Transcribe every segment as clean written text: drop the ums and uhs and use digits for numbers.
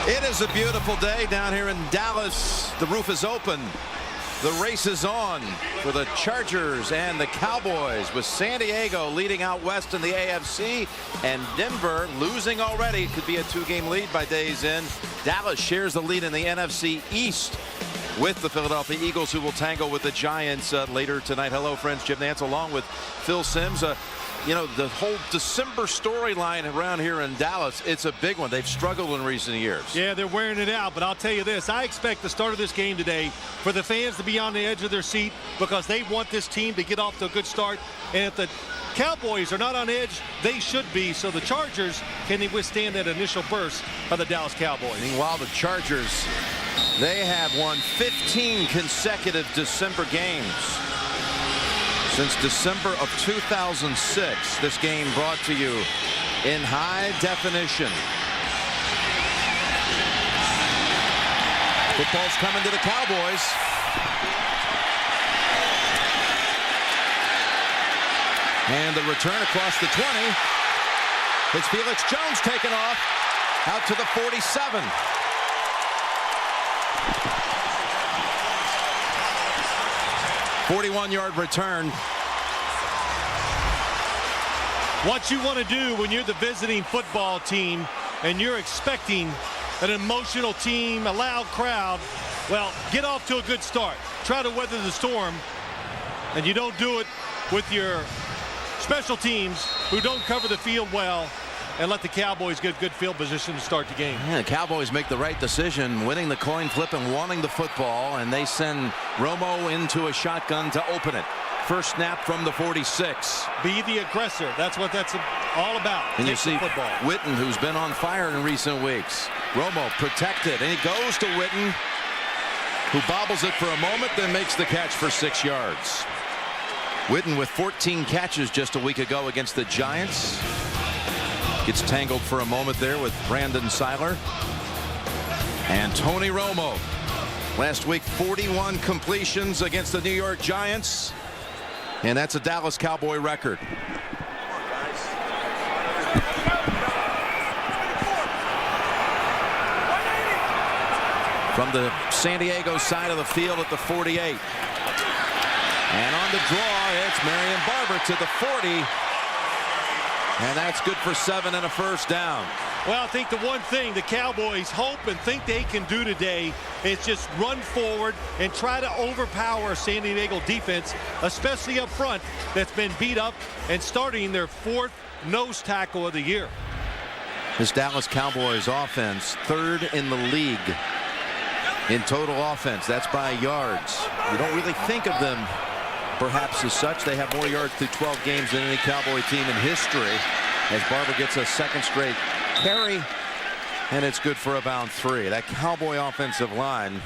It is a beautiful day down here in Dallas. The roof is open. The race is on for the Chargers and the Cowboys, with San Diego leading out west in the AFC and Denver losing already. It could be a 2-game lead by day's end. Dallas shares the lead in the NFC East with the Philadelphia Eagles, who will tangle with the Giants later tonight. Hello, friends. Jim Nantz along with Phil Simms. You know, the whole December storyline around here in Dallas, it's a big one. They've struggled in recent years. Yeah, they're wearing it out, but I'll tell you this. I expect the start of this game today for the fans to be on the edge of their seat because they want this team to get off to a good start. And if the Cowboys are not on edge, they should be. So the Chargers, can they withstand that initial burst of the Dallas Cowboys? Meanwhile, the Chargers, they have won 15 consecutive December games. Since December of 2006, this game brought to you in high definition. Football's coming to the Cowboys. And the return across the 20. It's Felix Jones taken off out to the 47. "41-yard return." What you want to do when you're the visiting football team and you're expecting an emotional team, a loud crowd, well, get off to a good start. Try to weather the storm, and you don't do it with your special teams who don't cover the field well and let the Cowboys get good field position to start the game. Yeah, the Cowboys make the right decision, winning the coin flip and wanting the football, and they send Romo into a shotgun to open it. First snap from the 46. Be the aggressor. That's what that's all about. And you Take see the football. Witten, who's been on fire in recent weeks. Romo protected, and he goes to Witten, who bobbles it for a moment, then makes the catch for 6 yards. Witten with 14 catches just a week ago against the Giants. Gets tangled for a moment there with Brandon Seiler. And Tony Romo. Last week, 41 completions against the New York Giants. And that's a Dallas Cowboy record. From the San Diego side of the field at the 48. And on the draw, it's Marion Barber to the 40. And that's good for 7 and a first down. Well, I think the one thing the Cowboys hope and think they can do today is just run forward and try to overpower San Diego defense, especially up front, that's been beat up and starting their 4th nose tackle of the year. This Dallas Cowboys offense, 3rd in the league in total offense. That's by yards. You don't really think of them perhaps as such. They have more yards through 12 games than any Cowboy team in history, as Barber gets a second straight carry, and it's good for about 3. That Cowboy offensive line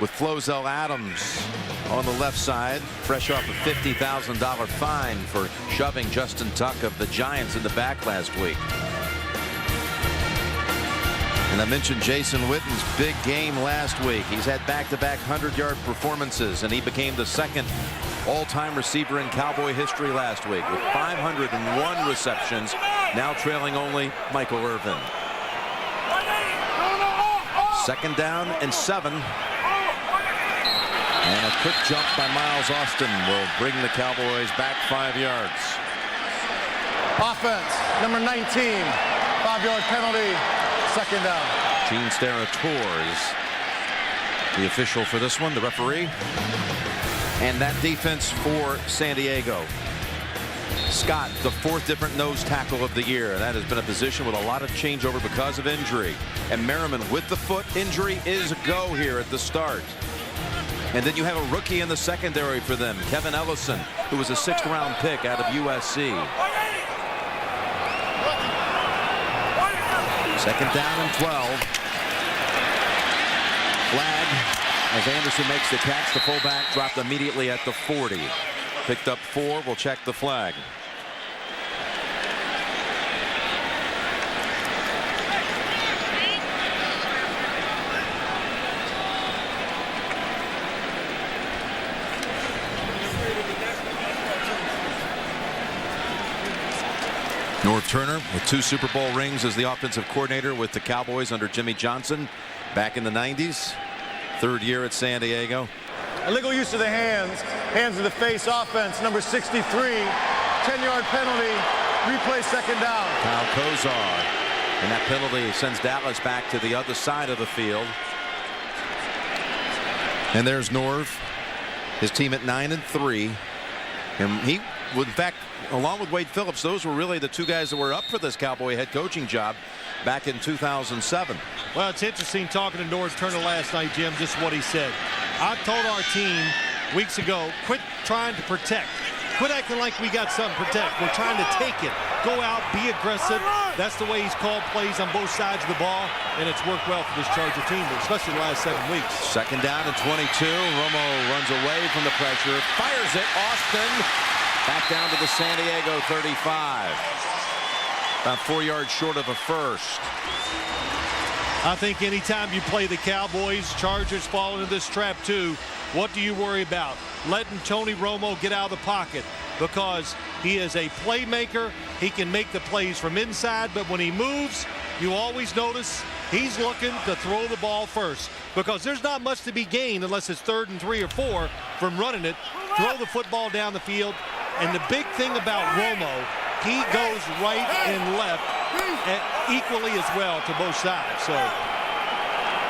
with Flozell Adams on the left side, fresh off a $50,000 fine for shoving Justin Tuck of the Giants in the back last week. And I mentioned Jason Witten's big game last week. He's had back-to-back 100-yard performances, and he became the 2nd all-time receiver in Cowboy history last week with 501 receptions, now trailing only Michael Irvin. 2nd down and 7. And a quick jump by Miles Austin will bring the Cowboys back 5 yards. Offense, number 19, 5-yard penalty, 2nd down. Gene Steratore is the official for this one, the referee. And that defense for San Diego. Scott, the 4th different nose tackle of the year. That has been a position with a lot of changeover because of injury. And Merriman with the foot injury is a go here at the start. And then you have a rookie in the secondary for them, Kevin Ellison, who was a 6th-round pick out of USC. 2nd down and 12. Flag as Anderson makes the catch. The fullback dropped immediately at the 40. Picked up 4. We'll check the flag. Norv Turner with 2 Super Bowl rings as the offensive coordinator with the Cowboys under Jimmy Johnson back in the 90s. 3rd year at San Diego. Illegal use of the hands. Hands to the face offense. Number 63. 10-yard penalty. Replay 2nd down. Kyle Kozar. And that penalty sends Dallas back to the other side of the field. And there's Norv. His team at 9-3. And he, in fact, along with Wade Phillips, those were really the 2 guys that were up for this Cowboy head coaching job back in 2007. Well, it's interesting talking to Norv Turner last night, Jim, just what he said. I told our team weeks ago, quit trying to protect. Quit acting like we got something to protect. We're trying to take it. Go out, be aggressive. That's the way he's called plays on both sides of the ball, and it's worked well for this Charger team, especially the last 7 weeks. 2nd down and 22. Romo runs away from the pressure, fires it. Austin back down to the San Diego 35. About 4 yards short of a first. I think anytime you play the Cowboys, Chargers fall into this trap too. What do you worry about? Letting Tony Romo get out of the pocket, because he is a playmaker. He can make the plays from inside, but when he moves, you always notice he's looking to throw the ball first, because there's not much to be gained unless it's 3rd and 3 or 4 from running it. Throw the football down the field. And the big thing about Romo, he goes right and left equally as well to both sides. So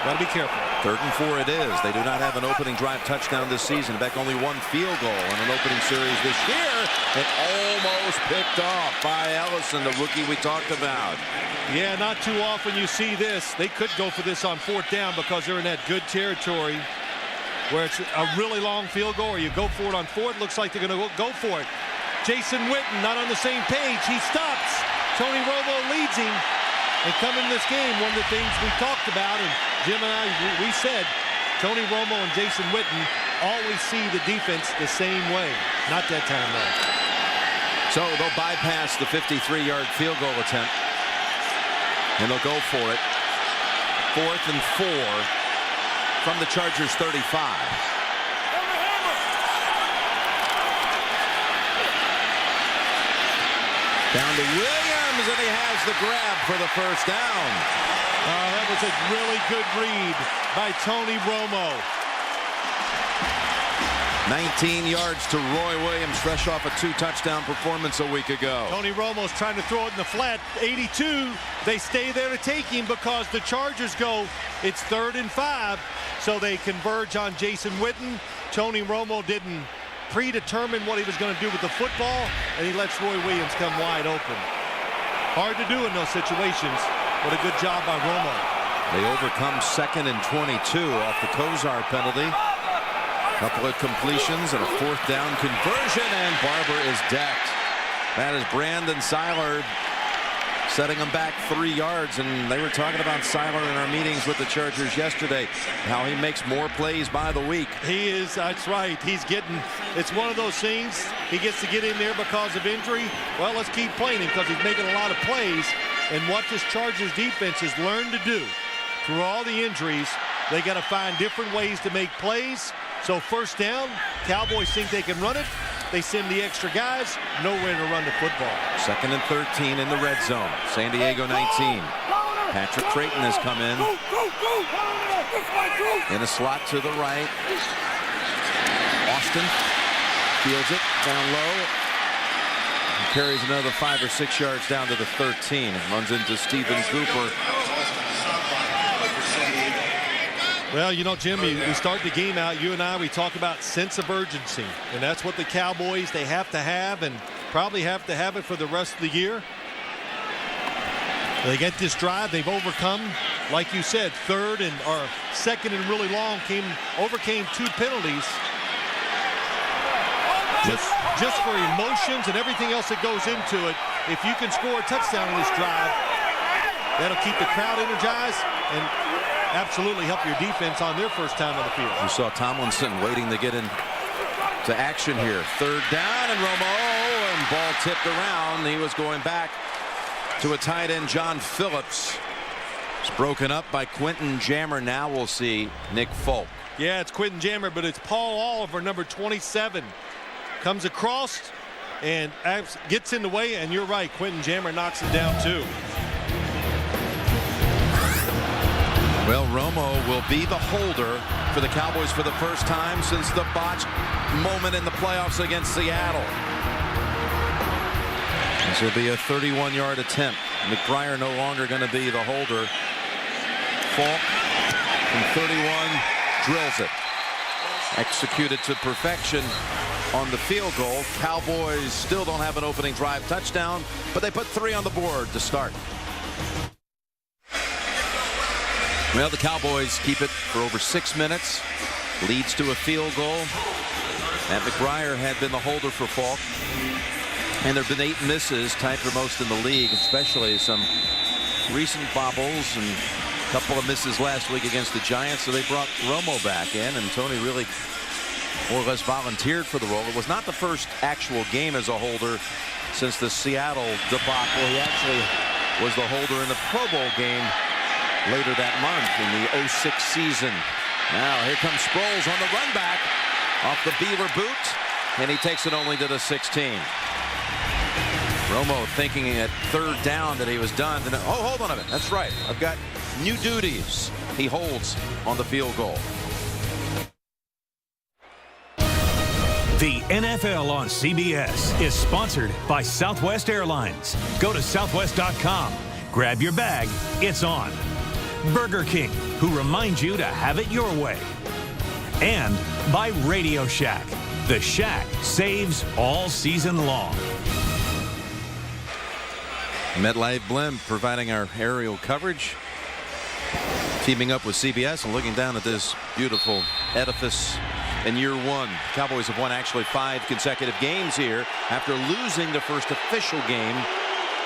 got to be careful. 3rd and 4 it is. They do not have an opening drive touchdown this season. In fact, only 1 field goal in an opening series this year. And almost picked off by Ellison, the rookie we talked about. Yeah, not too often you see this. They could go for this on 4th down because they're in that good territory where it's a really long field goal, or you go for it on 4th. Looks like they're going to go for it. Jason Witten not on the same page. He stops. Tony Romo leads him. And coming in this game, one of the things we talked about, and Jim and I, we said, Tony Romo and Jason Witten always see the defense the same way. Not that time, though. So they'll bypass the 53-yard field goal attempt. And they'll go for it. 4th and 4 from the Chargers 35. Down to Williams, and he has the grab for the 1st down. That was a really good read by Tony Romo. 19 yards to Roy Williams, fresh off a 2-touchdown performance a week ago. Tony Romo's trying to throw it in the flat. 82. They stay there to take him because the Chargers go, it's 3rd and 5. So they converge on Jason Witten. Tony Romo didn't predetermine what he was going to do with the football, and he lets Roy Williams come wide open. Hard to do in those situations, but a good job by Romo. They overcome 2nd and 22 off the Kozar penalty. Couple of completions and a 4th down conversion, and Barber is decked. That is Brandon Seiler setting them back 3 yards, and they were talking about Seiler in our meetings with the Chargers yesterday, how he makes more plays by the week. He is, that's right. He's getting, it's one of those things, he gets to get in there because of injury. Well, let's keep playing him because he's making a lot of plays, and what this Chargers defense has learned to do through all the injuries, they got to find different ways to make plays. So 1st down, Cowboys think they can run it. They send the extra guys, nowhere to run the football. 2nd and 13 in the red zone. San Diego 19. Patrick Creighton has come in. In a slot to the right. Austin fields it down low. And carries another 5 or 6 yards down to the 13. And runs into Stephen Cooper. Well, you know, Jim, we start the game out, you and I, we talk about sense of urgency. And that's what the Cowboys, they have to have, and probably have to have it for the rest of the year. They get this drive, they've overcome, like you said, 3rd and or 2nd and really long, overcame 2 penalties. Just for emotions and everything else that goes into it. If you can score a touchdown in this drive, that'll keep the crowd energized and absolutely help your defense on their first time on the field. You saw Tomlinson waiting to get in to action here. 3rd down, and Romo, and ball tipped around. He was going back to a tight end, John Phillips. It's broken up by Quentin Jammer. Now we'll see Nick Folk. Yeah, it's Quentin Jammer, but it's Paul Oliver, number 27. Comes across, and gets in the way, and you're right, Quentin Jammer knocks him down too. Well, Romo will be the holder for the Cowboys for the first time since the botched moment in the playoffs against Seattle. This will be a 31-yard attempt. McBriar no longer going to be the holder. Falk from 31 drills it. Executed to perfection on the field goal. Cowboys still don't have an opening drive touchdown, but they put 3 on the board to start. Well, the Cowboys keep it for over 6 minutes. Leads to a field goal. And McBriar had been the holder for Falk. And there have been 8 misses, tied for most in the league, especially some recent bobbles and a couple of misses last week against the Giants. So they brought Romo back in, and Tony really more or less volunteered for the role. It was not the first actual game as a holder since the Seattle debacle. He actually was the holder in the Pro Bowl game later that month in the 06 season. Now here comes Sproles on the run back off the Beaver boot, and he takes it only to the 16. Romo thinking at 3rd down that he was done. And, oh, hold on a minute. That's right. I've got new duties. He holds on the field goal. The NFL on CBS is sponsored by Southwest Airlines. Go to southwest.com. Grab your bag. It's on. Burger King, who reminds you to have it your way. And by Radio Shack. The Shack saves all season long. MetLife Blimp providing our aerial coverage. Teaming up with CBS and looking down at this beautiful edifice in year 1. Cowboys have won actually 5 consecutive games here after losing the first official game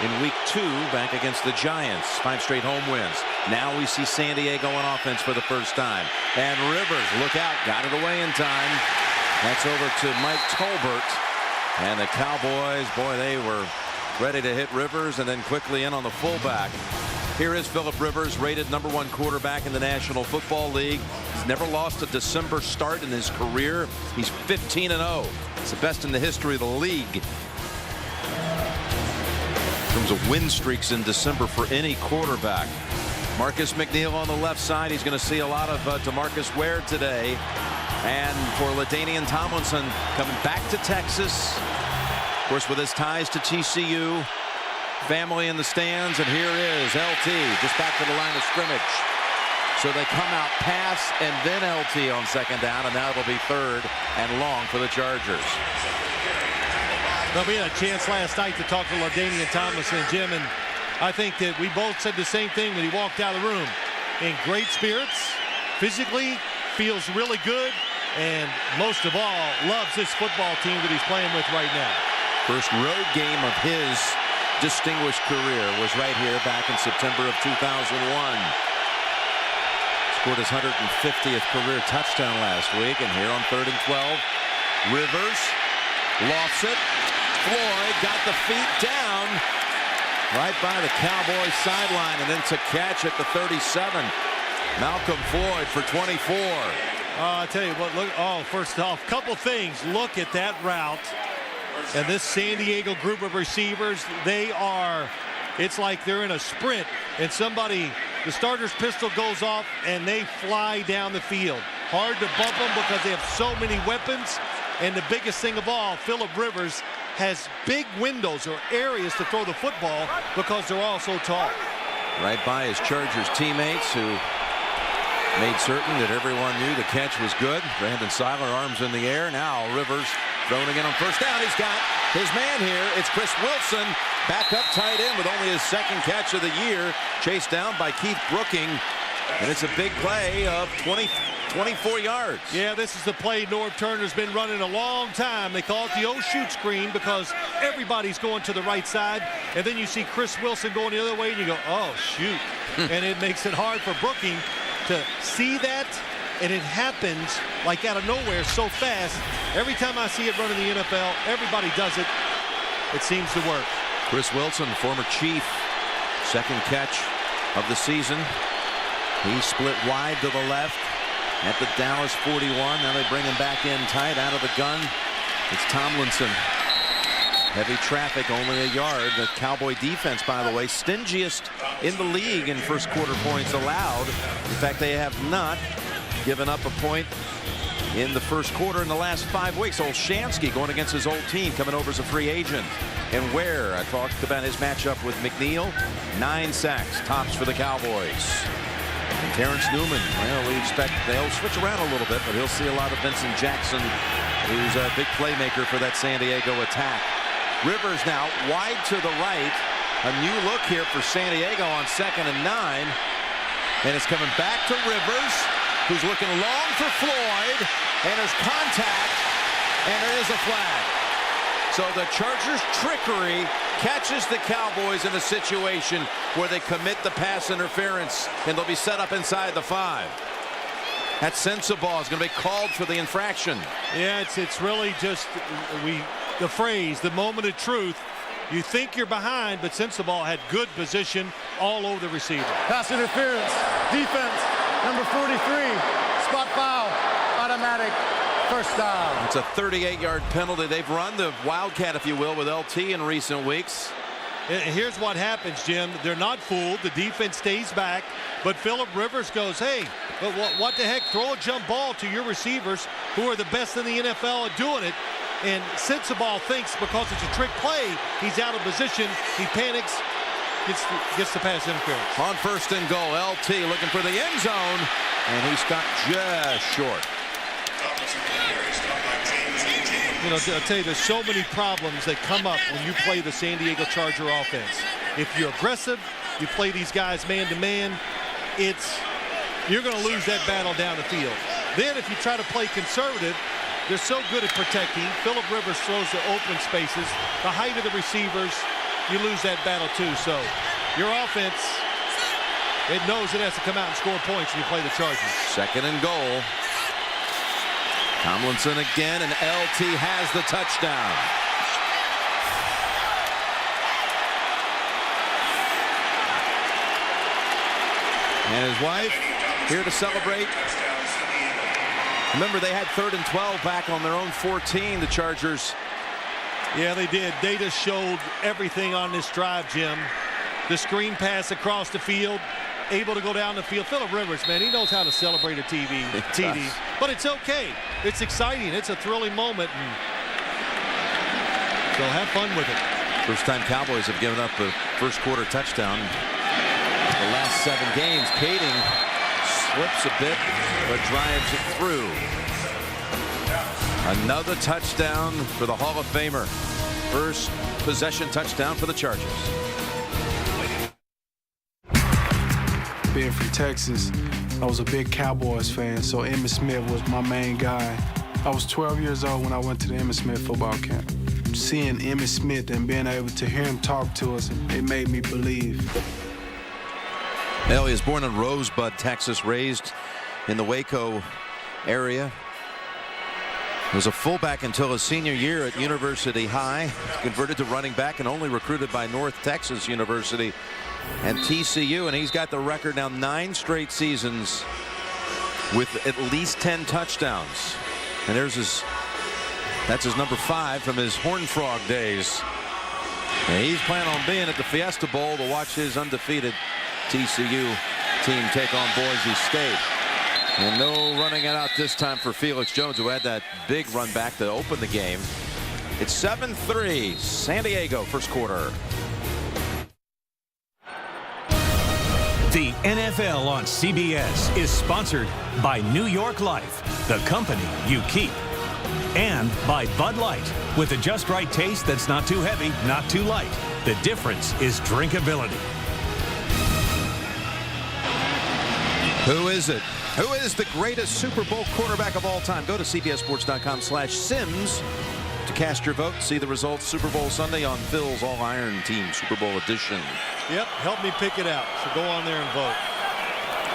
in week 2 back against the Giants. 5 straight home wins. Now we see San Diego on offense for the first time. And Rivers, look out, got it away in time. That's over to Mike Tolbert. And the Cowboys, boy, they were ready to hit Rivers and then quickly in on the fullback. Here is Phillip Rivers, rated #1 quarterback in the National Football League. He's never lost a December start in his career. He's 15-0. It's the best in the history of the league in terms of win streaks in December for any quarterback. Marcus McNeil on the left side. He's going to see a lot of DeMarcus Ware today. And for LaDainian Tomlinson coming back to Texas. Of course, with his ties to TCU, family in the stands, and here is LT just back to the line of scrimmage. So they come out pass and then LT on 2nd down, and now it'll be 3rd and long for the Chargers. Well, we had a chance last night to talk to LaDainian Tomlinson and Jim, and I think that we both said the same thing when he walked out of the room. In great spirits, physically feels really good, and most of all loves this football team that he's playing with right now. First road game of his distinguished career was right here back in September of 2001. Scored his 150th career touchdown last week, and here on 3rd and 12, Rivers lofts it. Floyd got the feet down right by the Cowboys sideline, and then to catch at the 37. Malcolm Floyd for 24. I tell you what, look, first off, couple things. Look at that route. And this San Diego group of receivers, it's like they're in a sprint, and the starter's pistol goes off and they fly down the field. Hard to bump them because they have so many weapons. And the biggest thing of all, Phillip Rivers has big windows or areas to throw the football because they're all so tall. Right by his Chargers teammates, who made certain that everyone knew the catch was good. Brandon Seiler, arms in the air. Now Rivers throwing again on 1st down. He's got his man here. It's Chris Wilson, back up tight end with only his 2nd catch of the year. Chased down by Keith Brooking. And it's a big play of 24 yards. Yeah, this is the play Norv Turner's been running a long time. They call it the shoot screen because everybody's going to the right side. And then you see Chris Wilson going the other way, and you go, oh, shoot. And it makes it hard for Brooking to see that. And it happens like out of nowhere so fast. Every time I see it run in the NFL, everybody does it. It seems to work. Chris Wilson, former Chief, 2nd catch of the season. He split wide to the left at the Dallas 41. Now they bring him back in tight out of the gun. It's Tomlinson. Heavy traffic, only a yard. The Cowboy defense, by the way, stingiest in the league in first quarter points allowed. In fact, they have not given up a point in the first quarter in the last 5 weeks. Olshansky going against his old team, coming over as a free agent. And Ware, I talked about his matchup with McNeil. 9 sacks, tops for the Cowboys. And Terrence Newman, well, we expect they'll switch around a little bit, but he'll see a lot of Vincent Jackson, who's a big playmaker for that San Diego attack. Rivers now wide to the right. A new look here for San Diego on 2nd and 9. And it's coming back to Rivers, who's looking long for Floyd. And there's contact. And there is a flag. So the Chargers' trickery catches the Cowboys in a situation where they commit the pass interference. And they'll be set up inside the 5. That Sensabaugh is going to be called for the infraction. Yeah, it's really just the phrase, the moment of truth. You think you're behind, but Sensabaugh had good position all over the receiver. Pass interference. Defense. Number 43. Spot foul. Automatic. First down. It's a 38-yard penalty. They've run the Wildcat, if you will, with LT in recent weeks. Here's what happens, Jim. They're not fooled. The defense stays back. But Phillip Rivers goes, hey, but what the heck? Throw a jump ball to your receivers who are the best in the NFL at doing it. And Sensabaugh thinks because it's a trick play, he's out of position. He panics, gets the pass interference. On 1st and goal, LT looking for the end zone, and he stopped just short. You know, I'll tell you, there's so many problems that come up when you play the San Diego Charger offense. If you're aggressive, you play these guys man-to-man, you're going to lose that battle down the field. Then if you try to play conservative, they're so good at protecting. Phillip Rivers throws the open spaces, the height of the receivers, you lose that battle too. So your offense, it knows it has to come out and score points when you play the Chargers. 2nd and goal. Tomlinson again, and LT has the touchdown. And his wife here to celebrate. Remember, they had 3rd and 12 back on their own 14, the Chargers. Yeah, they did. They just showed everything on this drive, Jim. The screen pass across the field, able to go down the field. Phillip Rivers, man, he knows how to celebrate a TD. But it's okay. It's exciting. It's a thrilling moment. And so have fun with it. First time Cowboys have given up a first quarter touchdown. The last 7 games, Kading slips a bit, but drives it through. Another touchdown for the Hall of Famer. First possession touchdown for the Chargers. Being from Texas, I was a big Cowboys fan, so Emmitt Smith was my main guy. I was 12 years old when I went to the Emmitt Smith football camp. Seeing Emmitt Smith and being able to hear him talk to us, it made me believe. Well, he was born in Rosebud, Texas, raised in the Waco area. He was a fullback until his senior year at University High. Converted to running back and only recruited by North Texas University and TCU. And he's got the record now 9 straight seasons with at least 10 touchdowns. And that's his number 5 from his Horned Frog days. And he's planning on being at the Fiesta Bowl to watch his undefeated TCU team take on Boise State. And no running it out this time for Felix Jones, who had that big run back to open the game. It's 7-3 San Diego, first quarter. The NFL on CBS is sponsored by New York Life, the company you keep. And by Bud Light, with a just right taste that's not too heavy, not too light. The difference is drinkability. Who is it? Who is the greatest Super Bowl quarterback of all time? Go to CBSSports.com/Sims to cast your vote. See the results Super Bowl Sunday on Phil's All Iron Team Super Bowl edition. Yep, help me pick it out. So go on there and vote.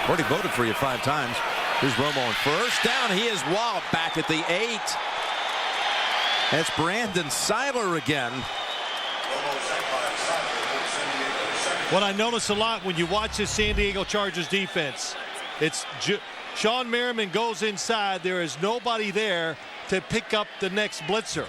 Already voted for you 5 times. Here's Romo on first down. He is walloped back at the 8. That's Brandon Seiler again. What I notice a lot when you watch this San Diego Chargers defense, it's Sean Merriman goes inside. There is nobody there to pick up the next blitzer.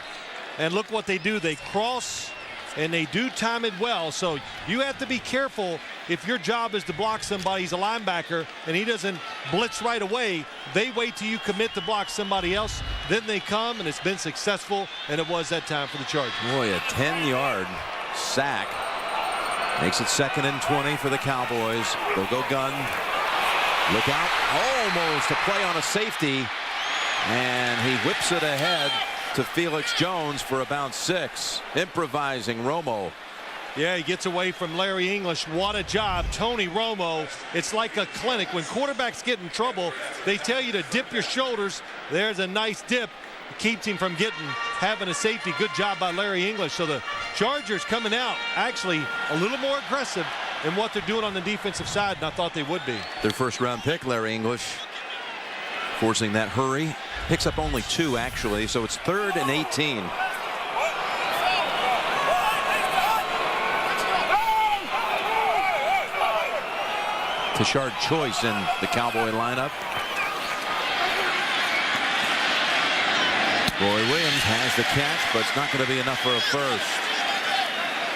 And look what they do. They cross, and they do time it well. So you have to be careful if your job is to block somebody. He's a linebacker, and he doesn't blitz right away. They wait till you commit to block somebody else. Then they come, and it's been successful, and it was that time for the Chargers. Boy, a 10-yard sack. Makes it 2nd and 20 for the Cowboys. They'll go gun. Look out. Almost a play on a safety. And he whips it ahead to Felix Jones for about 6. Improvising Romo. Yeah, he gets away from Larry English. What a job. Tony Romo. It's like a clinic. When quarterbacks get in trouble, they tell you to dip your shoulders. There's a nice dip. It keeps him from having a safety. Good job by Larry English. So the Chargers coming out actually a little more aggressive in what they're doing on the defensive side, and I thought they would be. Their first-round pick, Larry English, forcing that hurry. Picks up only 2, actually, so it's 3rd and 18. Tashard Choice in the Cowboy lineup. Roy Williams has the catch, but it's not going to be enough for a first.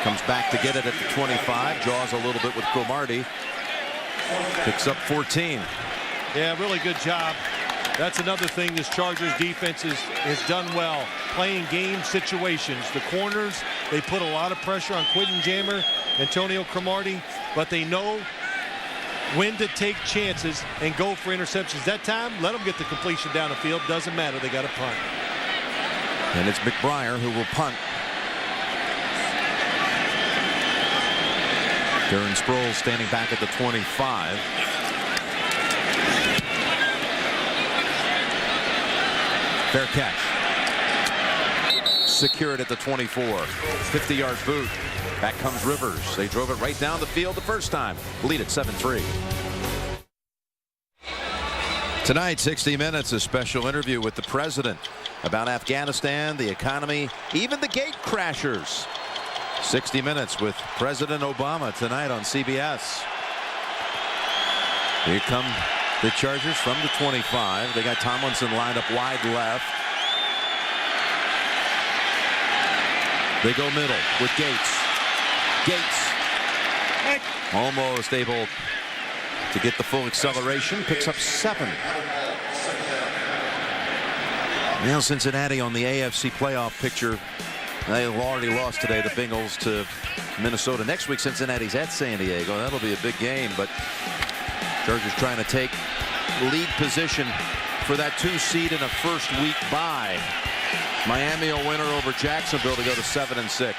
Comes back to get it at the 25. Jaws a little bit with Cromartie. Picks up 14. Yeah, really good job. That's another thing this Chargers defense has done well. Playing game situations. The corners, they put a lot of pressure on Quentin Jammer, Antonio Cromartie, but they know when to take chances and go for interceptions. That time, let them get the completion down the field. Doesn't matter. They got to punt. And it's McBriar who will punt. Darren Sproles standing back at the 25. Fair catch. Secured at the 24. 50-yard boot. Back comes Rivers. They drove it right down the field the first time. Lead at 7-3. Tonight, 60 Minutes, a special interview with the president about Afghanistan, the economy, even the gate crashers. 60 Minutes with President Obama tonight on CBS. Here come the Chargers from the 25. They got Tomlinson lined up wide left. They go middle with Gates. Almost able to get the full acceleration. Picks up 7. Now Cincinnati on the AFC playoff picture. They've already lost today, the Bengals, to Minnesota. Next week, Cincinnati's at San Diego. That'll be a big game, but Chargers trying to take lead position for that 2 seed in a first week bye. Miami a winner over Jacksonville to go to 7-6.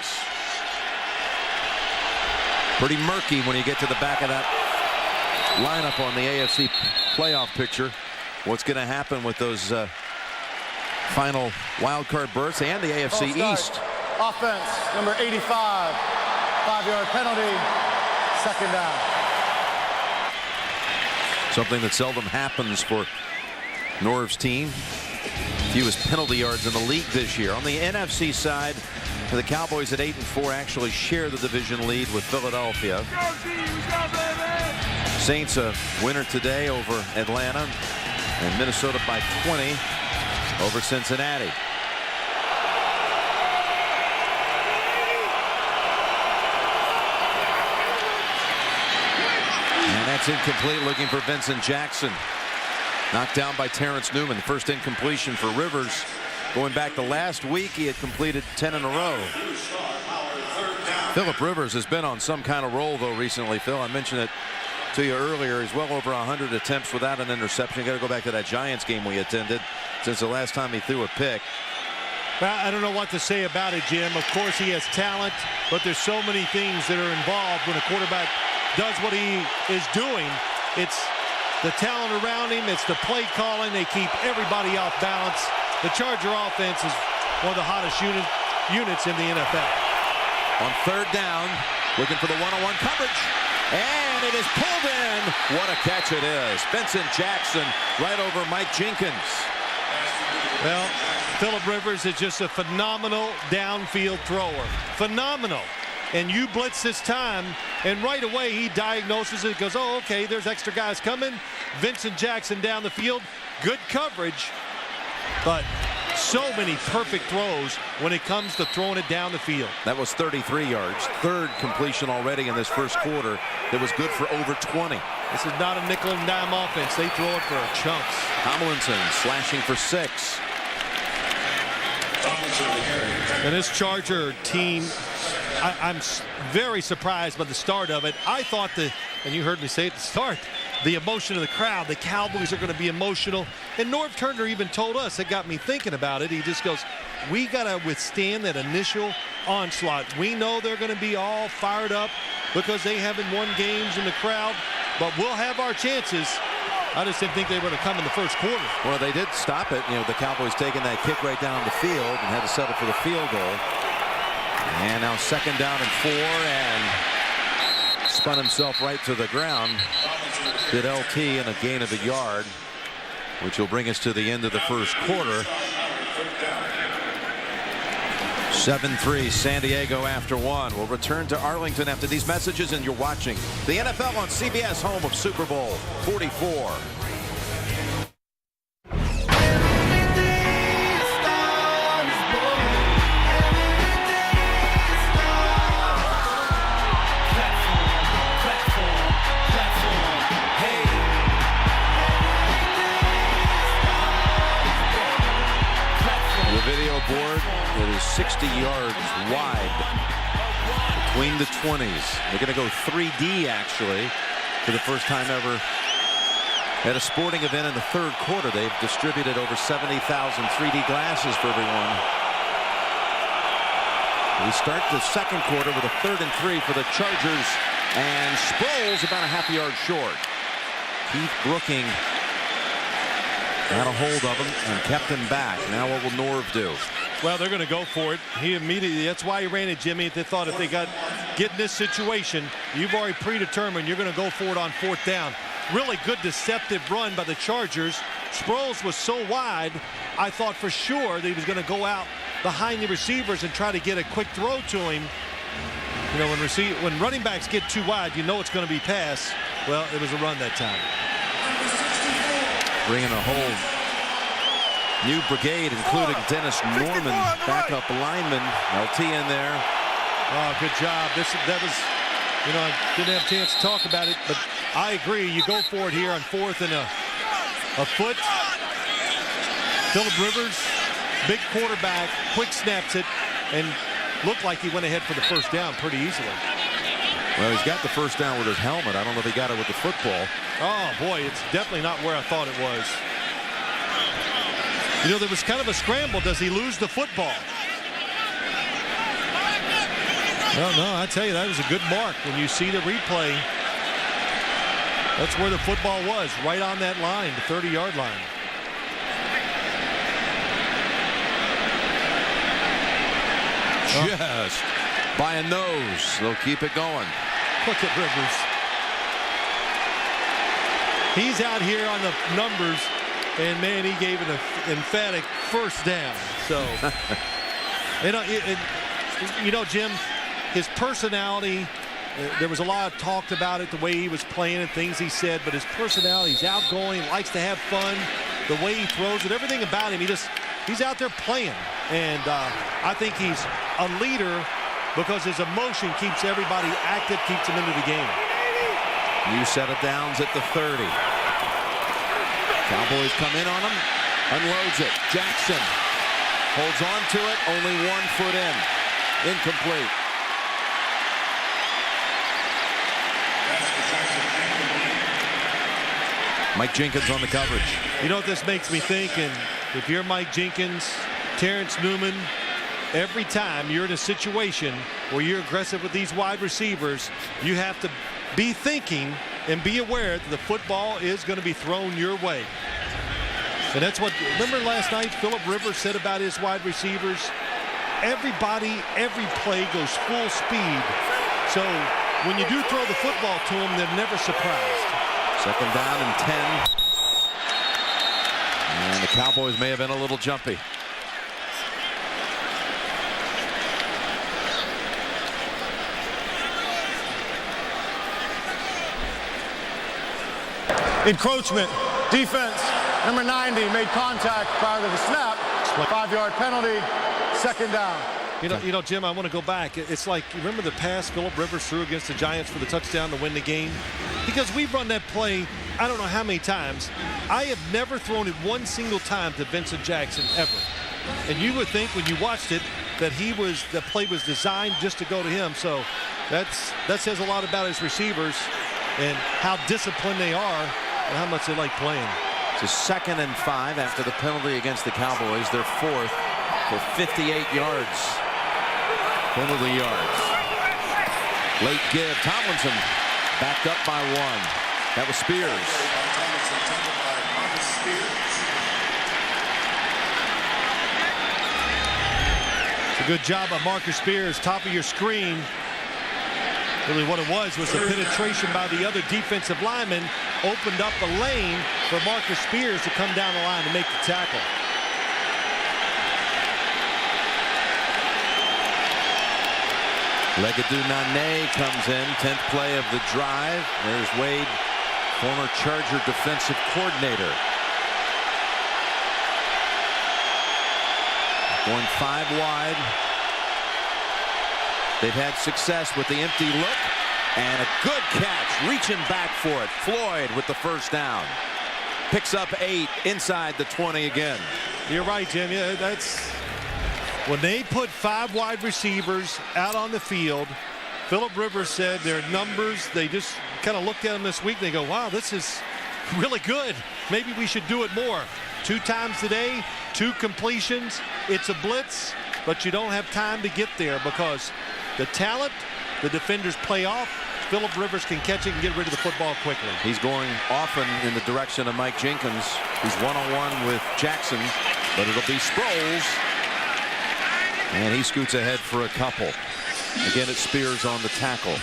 Pretty murky when you get to the back of that lineup on the AFC playoff picture. What's going to happen with those final wild card berths and the AFC East? Offense, number 85. 5-yard penalty. 2nd down. Something that seldom happens for Norv's team. Fewest penalty yards in the league this year. On the NFC side, the Cowboys at 8-4 actually share the division lead with Philadelphia. Saints a winner today over Atlanta, and Minnesota by 20 over Cincinnati. And that's incomplete, looking for Vincent Jackson. Knocked down by Terrence Newman. First incompletion for Rivers. Going back to last week, he had completed 10 in a row. Phillip Rivers has been on some kind of roll, though, recently, Phil. I mentioned it to you earlier. He's well over 100 attempts without an interception. You got to go back to that Giants game we attended since the last time he threw a pick. Well, I don't know what to say about it, Jim. Of course, he has talent, but there's so many things that are involved when a quarterback does what he is doing. It's the talent around him. It's the play calling. They keep everybody off balance. The Charger offense is one of the hottest units in the NFL. On 3rd down, looking for the one-on-one coverage. And it is pulled in. What a catch it is. Vincent Jackson right over Mike Jenkins. Well, Phillip Rivers is just a phenomenal downfield thrower. Phenomenal. And you blitz this time, and right away he diagnoses it, goes, oh, okay, there's extra guys coming. Vincent Jackson down the field. Good coverage, but so many perfect throws when it comes to throwing it down the field. That was 33 yards. Third completion already in this first quarter. That was good for over 20. This is not a nickel and dime offense. They throw it for chunks. Tomlinson slashing for 6. And this Charger team, I'm very surprised by the start of it. I thought and you heard me say at the start, the emotion of the crowd, the Cowboys are going to be emotional. And Norv Turner even told us, it got me thinking about it. He just goes, we got to withstand that initial onslaught. We know they're going to be all fired up because they haven't won games in the crowd, but we'll have our chances. I just didn't think they were going to come in the first quarter. Well, they did stop it. You know, the Cowboys taking that kick right down the field and had to settle for the field goal. And now 2nd down and 4, and spun himself right to the ground. Did LT in a gain of a yard, which will bring us to the end of the first quarter. 7-3 San Diego after 1. We'll return to Arlington after these messages, and you're watching the NFL on CBS, home of Super Bowl 44. Board that is 60 yards wide between the 20s. They're going to go 3D actually for the first time ever at a sporting event in the third quarter. They've distributed over 70,000 3D glasses for everyone. We start the second quarter with a 3rd and 3 for the Chargers, and Sproles about a half-yard short. Keith Brooking got a hold of him and kept him back. Now what will Norv do? Well, they're going to go for it. He immediately, that's why he ran it, Jimmy. They thought if they get in this situation, you've already predetermined you're going to go for it on 4th down. Really good deceptive run by the Chargers. Sproles was so wide, I thought for sure that he was going to go out behind the receivers and try to get a quick throw to him. You know, when running backs get too wide, you know it's going to be pass. Well, it was a run that time. Bringing a whole new brigade, including Dennis Norman, backup lineman. LT in there. Oh, good job. That was, you know, I didn't have a chance to talk about it, but I agree. You go for it here on 4th and a foot. Phillip Rivers, big quarterback, quick snaps it, and looked like he went ahead for the first down pretty easily. Well, he's got the first down with his helmet. I don't know if he got it with the football. Oh, boy, it's definitely not where I thought it was. You know, there was kind of a scramble. Does he lose the football? Well, no, I tell you, that was a good mark. When you see the replay, that's where the football was, right on that line, the 30-yard line. Just by a nose. They'll keep it going. Look at Rivers. He's out here on the numbers, and man, he gave an emphatic first down. So, you know, Jim, his personality, there was a lot of talk about it, the way he was playing and things he said, but his personality, he's outgoing, likes to have fun, the way he throws it, everything about him, he's out there playing. And I think he's a leader because his emotion keeps everybody active, keeps them into the game. New set of downs at the 30. Cowboys come in on him, unloads it. Jackson holds on to it, only 1 foot in. Incomplete. Mike Jenkins on the coverage. You know what this makes me think? And if you're Mike Jenkins, Terrence Newman, every time you're in a situation where you're aggressive with these wide receivers, you have to be thinking and be aware that the football is going to be thrown your way. And that's what, remember last night, Phillip Rivers said about his wide receivers? Everybody, every play goes full speed. So when you do throw the football to them, they're never surprised. 2nd down and 10. And the Cowboys may have been a little jumpy. Encroachment. Defense. Number 90 made contact prior to the snap. explain. 5-yard penalty, second down. You know, Jim, I want to go back. It's like, you remember the pass Phillip Rivers threw against the Giants for the touchdown to win the game? Because we've run that play, I don't know how many times. I have never thrown it one single time to Vincent Jackson, ever. And you would think when you watched it that the play was designed just to go to him. So that says a lot about his receivers and how disciplined they are and how much they like playing. It's a 2nd and 5 after the penalty against the Cowboys. They're 4th for 58 yards. Penalty yards. Late give. Tomlinson backed up by 1. That was Spears. It's a good job by Marcus Spears. Top of your screen. Really what it was the penetration by the other defensive lineman opened up a lane for Marcus Spears to come down the line to make the tackle. Legadou Nane comes in, 10th play of the drive. There's Wade, former Charger defensive coordinator. Going 5 wide. They've had success with the empty look and a good catch, reaching back for it. Floyd with the first down. Picks up 8 inside the 20 again. You're right, Jim. Yeah, that's when they put 5 wide receivers out on the field. Phillip Rivers said their numbers, they just kind of looked at them this week. They go, wow, this is really good. Maybe we should do it more. 2 times today, 2 completions. It's a blitz, but you don't have time to get there because the talent, the defenders play off. Phillip Rivers can catch it and get rid of the football quickly. He's going often in the direction of Mike Jenkins. He's one-on-one with Jackson, but it'll be Sproles. And he scoots ahead for a couple. Again, it's Spears on the tackle.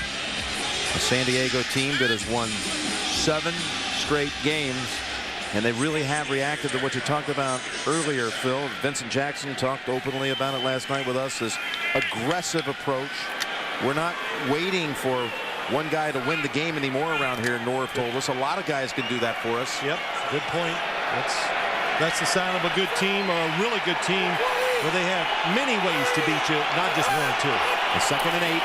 The San Diego team that has won 7 straight games, and they really have reacted to what you talked about earlier, Phil. Vincent Jackson talked openly about it last night with us, this aggressive approach. We're not waiting for one guy to win the game anymore around here. Norv told us a lot of guys can do that for us. Yep, good point. That's the sign of a good team, or a really good team, where they have many ways to beat you, not just 1 or 2. A 2nd and 8.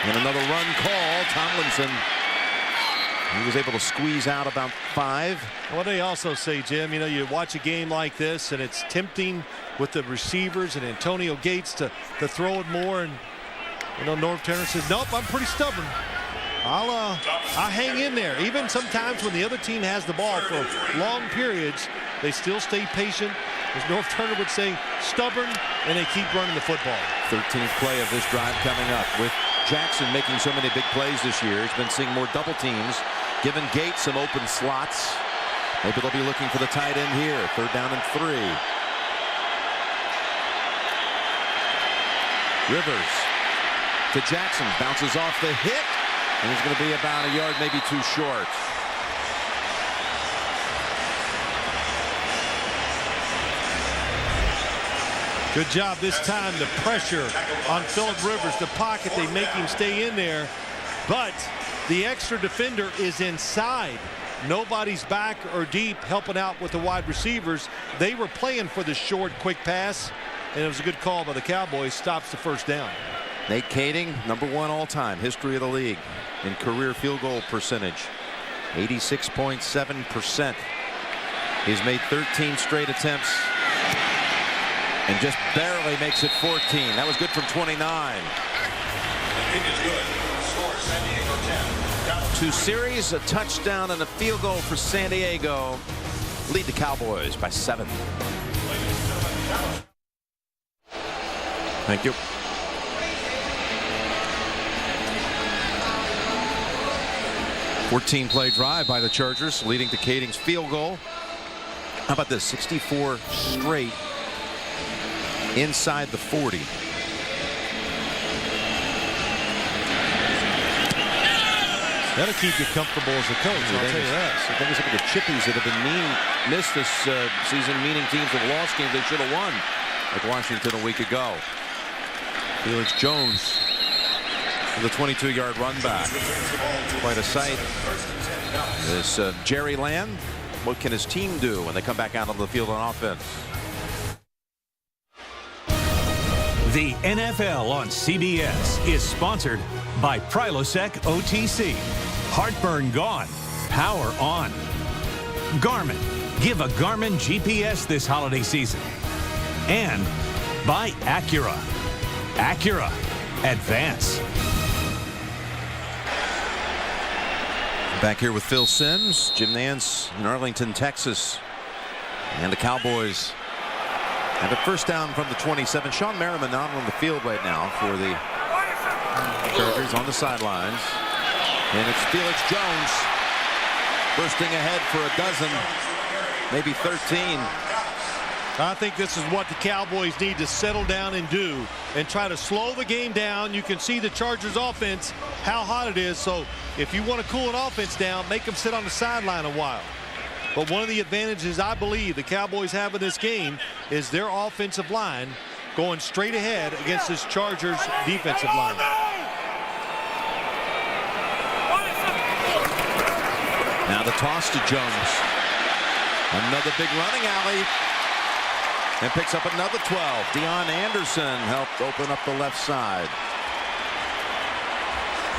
And another run call. Tomlinson, he was able to squeeze out about 5. Well, they also say, Jim, you know, you watch a game like this and it's tempting with the receivers and Antonio Gates to throw it more, and you know, Norv Turner says, nope, I'm pretty stubborn. I'll hang in there. Even sometimes when the other team has the ball for long periods, they still stay patient. As Norv Turner would say, stubborn, and they keep running the football. 13th play of this drive coming up with Jackson making so many big plays this year. He's been seeing more double teams, giving Gates some open slots. Maybe they'll be looking for the tight end here. 3rd down and 3. Rivers to Jackson, bounces off the hit, and he's going to be about a yard, maybe 2 short. Good job this time. The pressure on Phillip Rivers, the pocket, they make him stay in there, but the extra defender is inside. Nobody's back or deep helping out with the wide receivers. They were playing for the short, quick pass, and it was a good call by the Cowboys. Stops the first down. Nate Kading, number 1 all-time, history of the league in career field goal percentage, 86.7%. He's made 13 straight attempts and just barely makes it 14. That was good from 29. Two series, a touchdown, and a field goal for San Diego. Lead the Cowboys by 7. Thank you. Fourteen-play drive by the Chargers, leading to Kading's field goal. How about this? 64 straight inside the 40. That'll keep you comfortable as a coach, I'll tell you that. I think it's some of the chippies that have been missed this season, meaning teams have lost games they should have won, like Washington a week ago. Felix Jones with a 22-yard run back. Quite a sight. This Jerry Land, what can his team do when they come back out on the field on offense? The NFL on CBS is sponsored by Prilosec OTC. Heartburn gone. Power on. Garmin. Give a Garmin GPS this holiday season. And by Acura. Acura. Advance. Back here with Phil Simms, Jim Nantz in Arlington, Texas. And the Cowboys have a first down from the 27. Sean Merriman not on the field right now for the Chargers on the sidelines. And it's Felix Jones bursting ahead for a dozen, maybe 13. I think this is what the Cowboys need to settle down and do and try to slow the game down. You can see the Chargers offense, how hot it is. So if you want to cool an offense down, make them sit on the sideline a while. But one of the advantages I believe the Cowboys have in this game is their offensive line going straight ahead against this Chargers defensive line. Now the toss to Jones. Another big running alley. And picks up another 12. Deion Anderson helped open up the left side.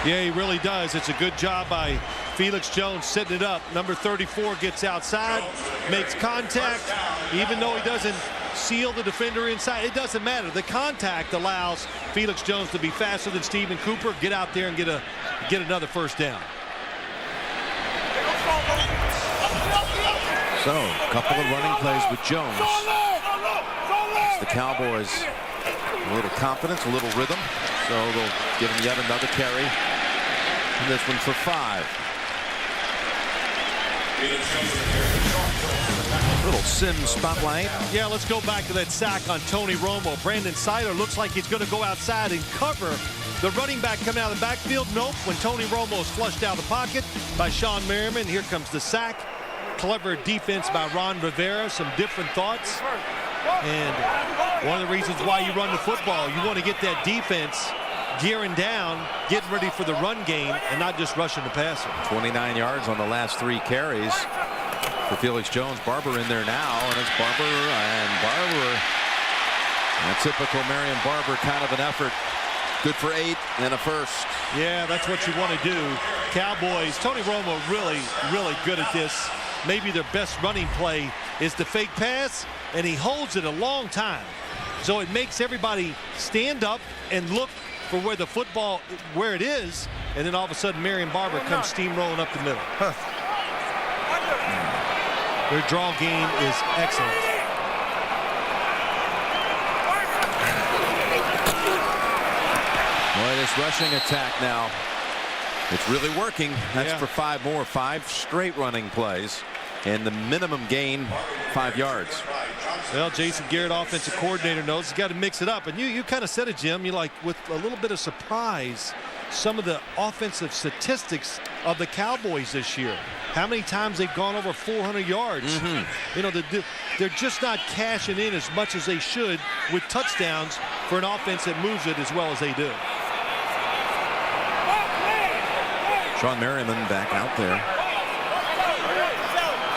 Yeah, he really does. It's a good job by Felix Jones setting it up. Number 34 gets outside, makes contact. Even though he doesn't seal the defender inside, it doesn't matter. The contact allows Felix Jones to be faster than Stephen Cooper, get out there and get another first down. So, a couple of running plays with Jones. The Cowboys a little confidence, a little rhythm. So they'll give him yet another carry. And this one for 5. Little Simms spotlight. Yeah, let's go back to that sack on Tony Romo. Brandon Sider looks like he's going to go outside and cover the running back coming out of the backfield. Nope, when Tony Romo is flushed out of the pocket by Sean Merriman. Here comes the sack. Clever defense by Ron Rivera. Some different thoughts. And one of the reasons why you run the football, you want to get that defense gearing down, getting ready for the run game, and not just rushing the passer. 29 yards on the last 3 carries for Felix Jones. Barber in there now, and it's Barber and Barber. A typical Marion Barber kind of an effort. Good for 8 and a first. Yeah, that's what you want to do. Cowboys, Tony Romo really good at this. Maybe their best running play is the fake pass, and he holds it a long time. So it makes everybody stand up and look for where the football, where it is, and then all of a sudden Marion Barber comes steamrolling up the middle. Their draw game is excellent. Boy, this rushing attack now, it's really working. That's for 5 more. 5 straight running plays. And the minimum gain, 5 yards. Well, Jason Garrett, offensive coordinator, knows he's got to mix it up. And you kind of said it, Jim. You like, with a little bit of surprise, some of the offensive statistics of the Cowboys this year. How many times they've gone over 400 yards. You know, they're just not cashing in as much as they should with touchdowns for an offense that moves it as well as they do. Sean Merriman back out there.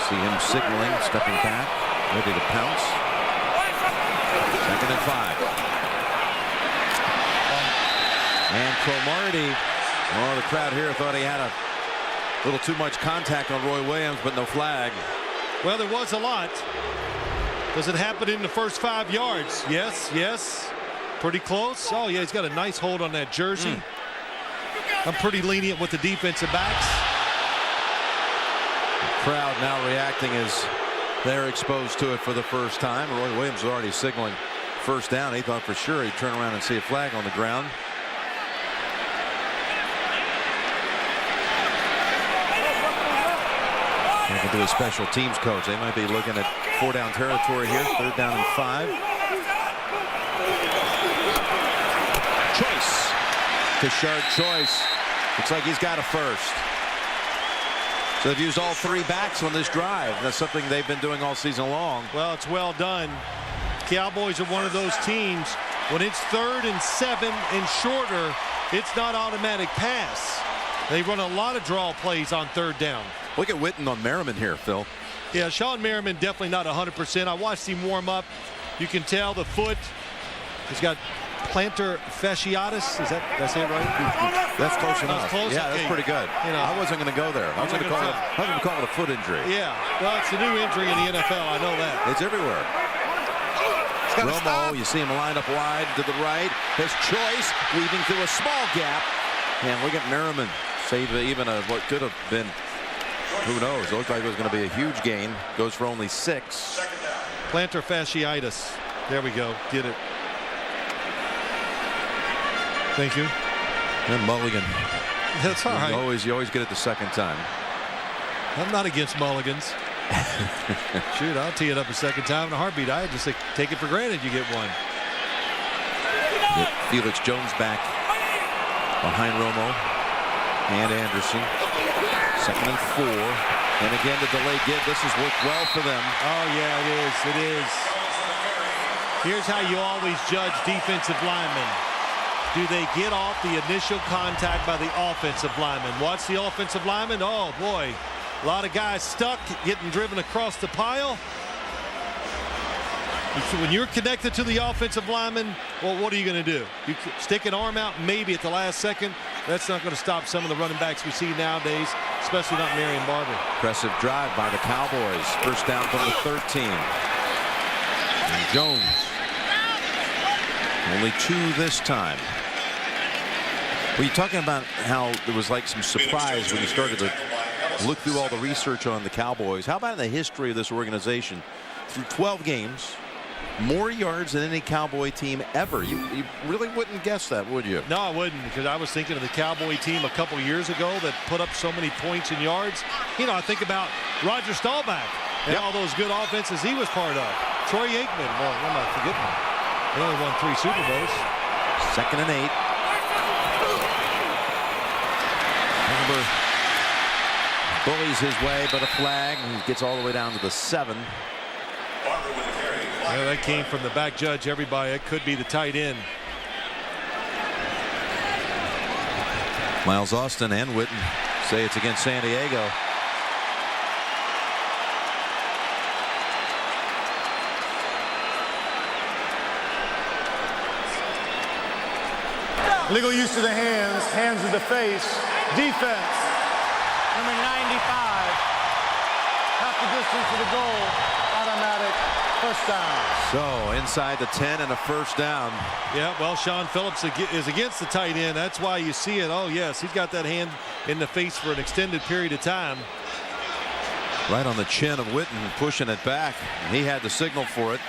See him signaling, stepping back, ready to pounce. 2nd and 5. And Cromartie, oh, the crowd here thought he had a little too much contact on Roy Williams, but no flag. Well, there was a lot. Does it happen in the first 5 yards? Yes. Pretty close. Oh, yeah, he's got a nice hold on that jersey. I'm pretty lenient with the defensive backs. The crowd now reacting as they're exposed to it for the first time. Roy Williams was already signaling first down. He thought for sure he'd turn around and see a flag on the ground. Talking to his special teams coach. They might be looking at 4-down territory here. 3rd down and 5. Choice. Tashard Choice. Looks like he's got a first. So they've used all 3 backs on this drive. That's something they've been doing all season long. Well, it's well done. Cowboys are one of those teams, when it's 3rd and 7 and shorter, it's not automatic pass. They run a lot of draw plays on 3rd down. Look at Witten on Merriman here, Phil. Yeah, Sean Merriman definitely not 100%. I watched him warm up. You can tell the foot has got plantar fasciitis. Is that, did I say it right? That's close enough. Close? Yeah, that's Okay. pretty good. You know, I wasn't going to go there. I was going to call it a foot injury. Yeah, well, it's a new injury in the NFL. I know that. It's everywhere. Romo, you see him lined up wide to the right. His choice, weaving through a small gap. And look at Merriman. Save even what could have been, who knows. It looked like it was going to be a huge gain. Goes for only 6. Plantar fasciitis. There we go. Get it. Thank you. And mulligan. That's all right. You always get it the second time. I'm not against mulligans. Shoot, I'll tee it up a second time in a heartbeat. I just take it for granted you get one. Get Felix Jones back behind Romo and Anderson. 2nd and 4. And again, the delayed give. This has worked well for them. Oh, yeah, it is. It is. Here's how you always judge defensive linemen. Do they get off the initial contact by the offensive lineman? Watch the offensive lineman. Oh, boy. A lot of guys stuck, getting driven across the pile. When you're connected to the offensive lineman, well, what are you going to do? You stick an arm out maybe at the last second. That's not going to stop some of the running backs we see nowadays, especially not Marion Barber. Impressive drive by the Cowboys. First down from the 13. And Jones. Only 2 this time. Were you talking about how there was like some surprise when you started to look through all the research on the Cowboys? How about in the history of this organization? Through 12 games, more yards than any Cowboy team ever. You really wouldn't guess that, would you? No, I wouldn't, because I was thinking of the Cowboy team a couple years ago that put up so many points and yards. You know, I think about Roger Staubach and all those good offenses he was part of. Troy Aikman, well, I'm not forgetting. They only won 3 Super Bowls. 2nd and 8. Remember, bullies his way, but a flag, and he gets all the way down to the 7. Yeah, that came from the back judge. Everybody, it could be the tight end. Miles Austin and Witten say it's against San Diego. Legal use of the hands, hands of the face, defense. Number 95, half the distance to the goal, automatic first down. So inside the 10 and a first down. Yeah, well, Sean Phillips is against the tight end. That's why you see it. Oh, yes, he's got that hand in the face for an extended period of time. Right on the chin of Witten, pushing it back. He had the signal for it.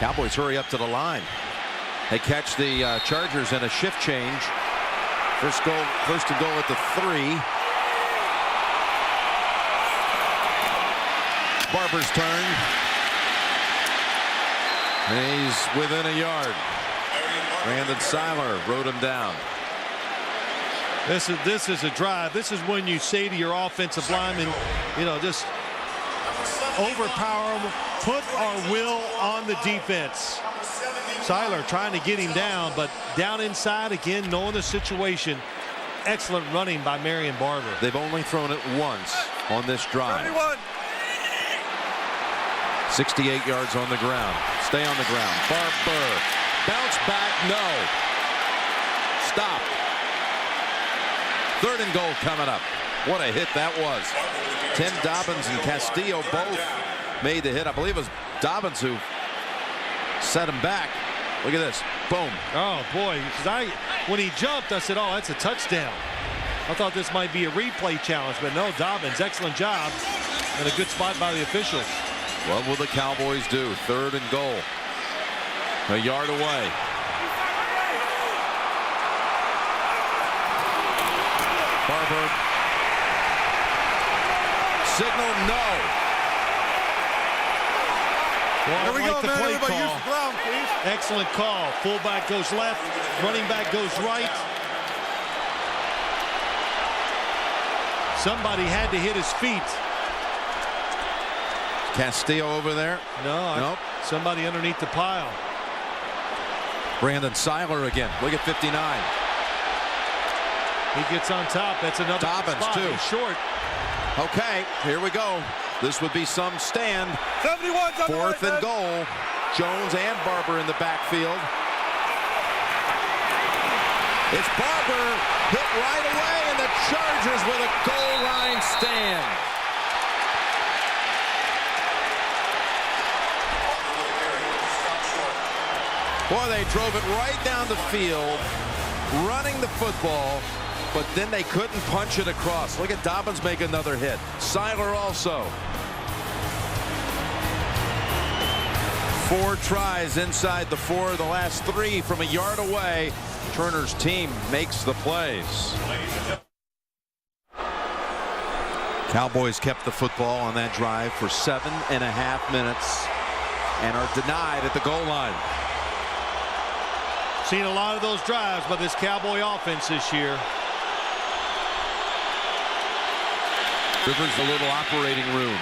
Cowboys hurry up to the line. They catch the Chargers in a shift change. First and goal at the 3. Barber's turn. And he's within a yard. Brandon Seiler rode him down. This is a drive. This is when you say to your offensive lineman, you know, just overpower them, put our will on the defense. Seiler trying to get him down, but down inside again, knowing the situation. Excellent running by Marion Barber. They've only thrown it once on this drive. 68 yards on the ground. Stay on the ground. Barber. Bounce back. No. Stop. 3rd and goal coming up. What a hit that was. Tim Dobbins and Castillo both made the hit. I believe it was Dobbins who set him back. Look at this. Boom. Oh, boy. When he jumped, I said, oh, that's a touchdown. I thought this might be a replay challenge, but no, Dobbins, excellent job and a good spot by the officials. What will the Cowboys do? 3rd and goal. A yard away. Barber. Signal no. Well, Here we go, man. Everybody use the ground, please. Excellent call. Fullback goes left. Running back goes right. Somebody had to hit his feet. Castillo over there. No, Nope. Somebody underneath the pile. Brandon Seiler again. Look at 59. He gets on top. That's another Dobbins, spot. too. He's short. Okay, here we go. This would be some stand. 71's on the 4th right, and man. goal. Jones and Barber in the backfield. It's Barber hit right away, and the Chargers with a goal line stand. Boy, they drove it right down the field, running the football, but then they couldn't punch it across. Look at Dobbins make another hit. Seiler also. 4 tries inside the 4, the last 3 from a yard away. Turner's team makes the plays. Cowboys kept the football on that drive for 7.5 minutes and are denied at the goal line. Seen a lot of those drives by this Cowboy offense this year. Rivers a little operating room.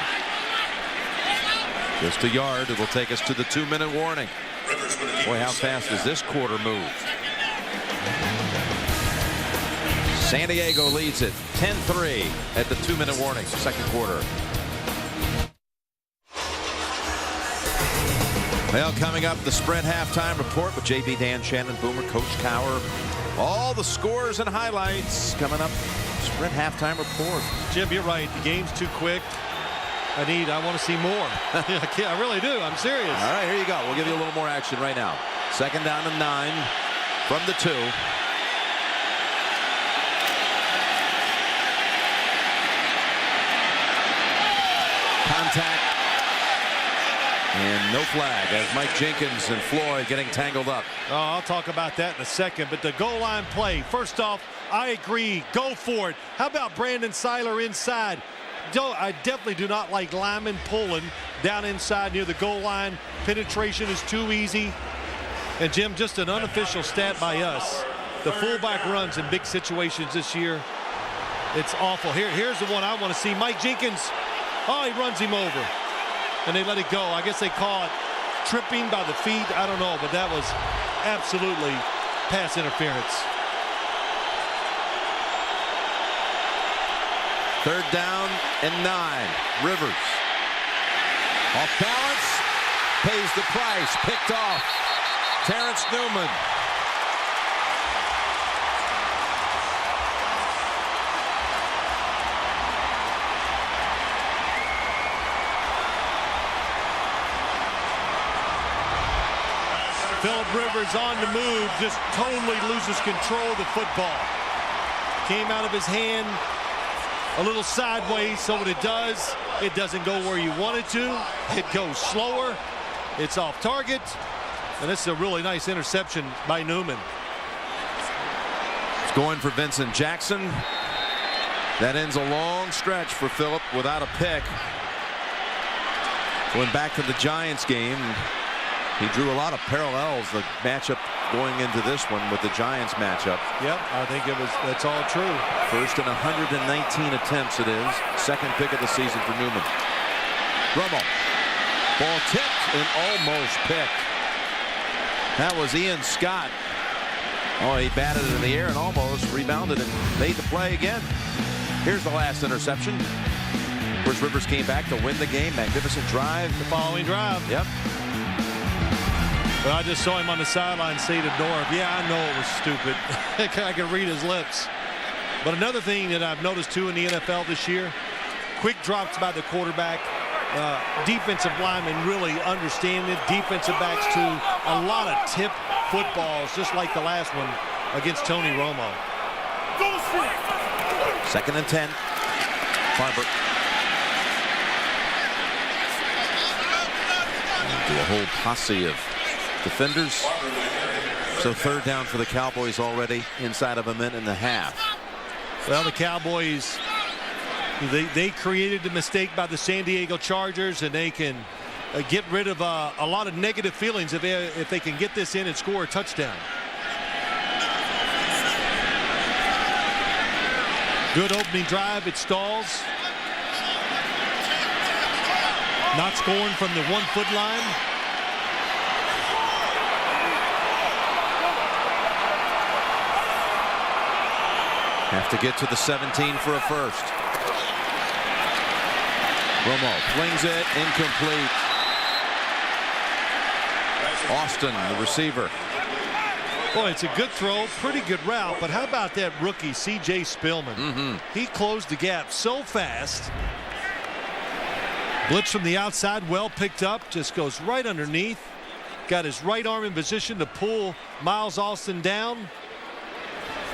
Just a yard. It will take us to the 2-minute warning. Boy, how fast does this quarter move? San Diego leads it 10-3 at the 2-minute warning, second quarter. Well, coming up, the Sprint halftime report with JB, Dan, Shannon, Boomer, Coach Cowher. All the scores and highlights coming up. Sprint halftime report. Jim, you're right. The game's too quick. I want to see more. I really do. I'm serious. All right, here you go. We'll give you a little more action right now. Second down and 9 from the 2. Contact. And no flag as Mike Jenkins and Floyd getting tangled up. Oh, I'll talk about that in a second. But the goal line play, first off, I agree. Go for it. How about Brandon Seiler inside? I definitely do not like Lyman pulling down inside near the goal line. Penetration is too easy. And Jim, just an unofficial stat by us. The fullback runs in big situations this year. It's awful. Here's the one I want to see. Mike Jenkins. Oh, he runs him over. And they let it go. I guess they call it tripping by the feet. I don't know, but that was absolutely pass interference. Third down and 9. Rivers. Off balance. Pays the price. Picked off. Terrence Newman. Phillip Rivers on the move, just totally loses control of the football. Came out of his hand a little sideways, so what it doesn't go where you want it to. It goes slower. It's off target. And this is a really nice interception by Newman. It's going for Vincent Jackson. That ends a long stretch for Phillip without a pick. Going back to the Giants game. He drew a lot of parallels, the matchup going into this one with the Giants matchup. Yep, I think that's all true. First in 119 attempts it is. Second pick of the season for Newman. Romo. Ball tipped and almost picked. That was Ian Scott. Oh, he batted it in the air and almost rebounded and made the play again. Here's the last interception. Of course, Rivers came back to win the game. Magnificent drive. The following drive. Yep. But I just saw him on the sideline say to Norv, yeah, I know it was stupid. I can read his lips. But another thing that I've noticed, too, in the NFL this year, quick drops by the quarterback. Defensive linemen really understand it. Defensive backs, too. A lot of tip footballs, just like the last one against Tony Romo. Second and 10. Barber. A whole posse of defenders. So third down for the Cowboys already inside of a minute and a half. Well, the Cowboys, they created the mistake by the San Diego Chargers, and they can get rid of a lot of negative feelings if they can get this in and score a touchdown. Good opening drive. It stalls. Not scoring from the 1-foot line. Have to get to the 17 for a first. Romo flings it incomplete. Austin, the receiver. Boy, it's a good throw, pretty good route, but how about that rookie, C.J. Spillman? He closed the gap so fast. Blitz from the outside, well picked up, just goes right underneath. Got his right arm in position to pull Miles Austin down.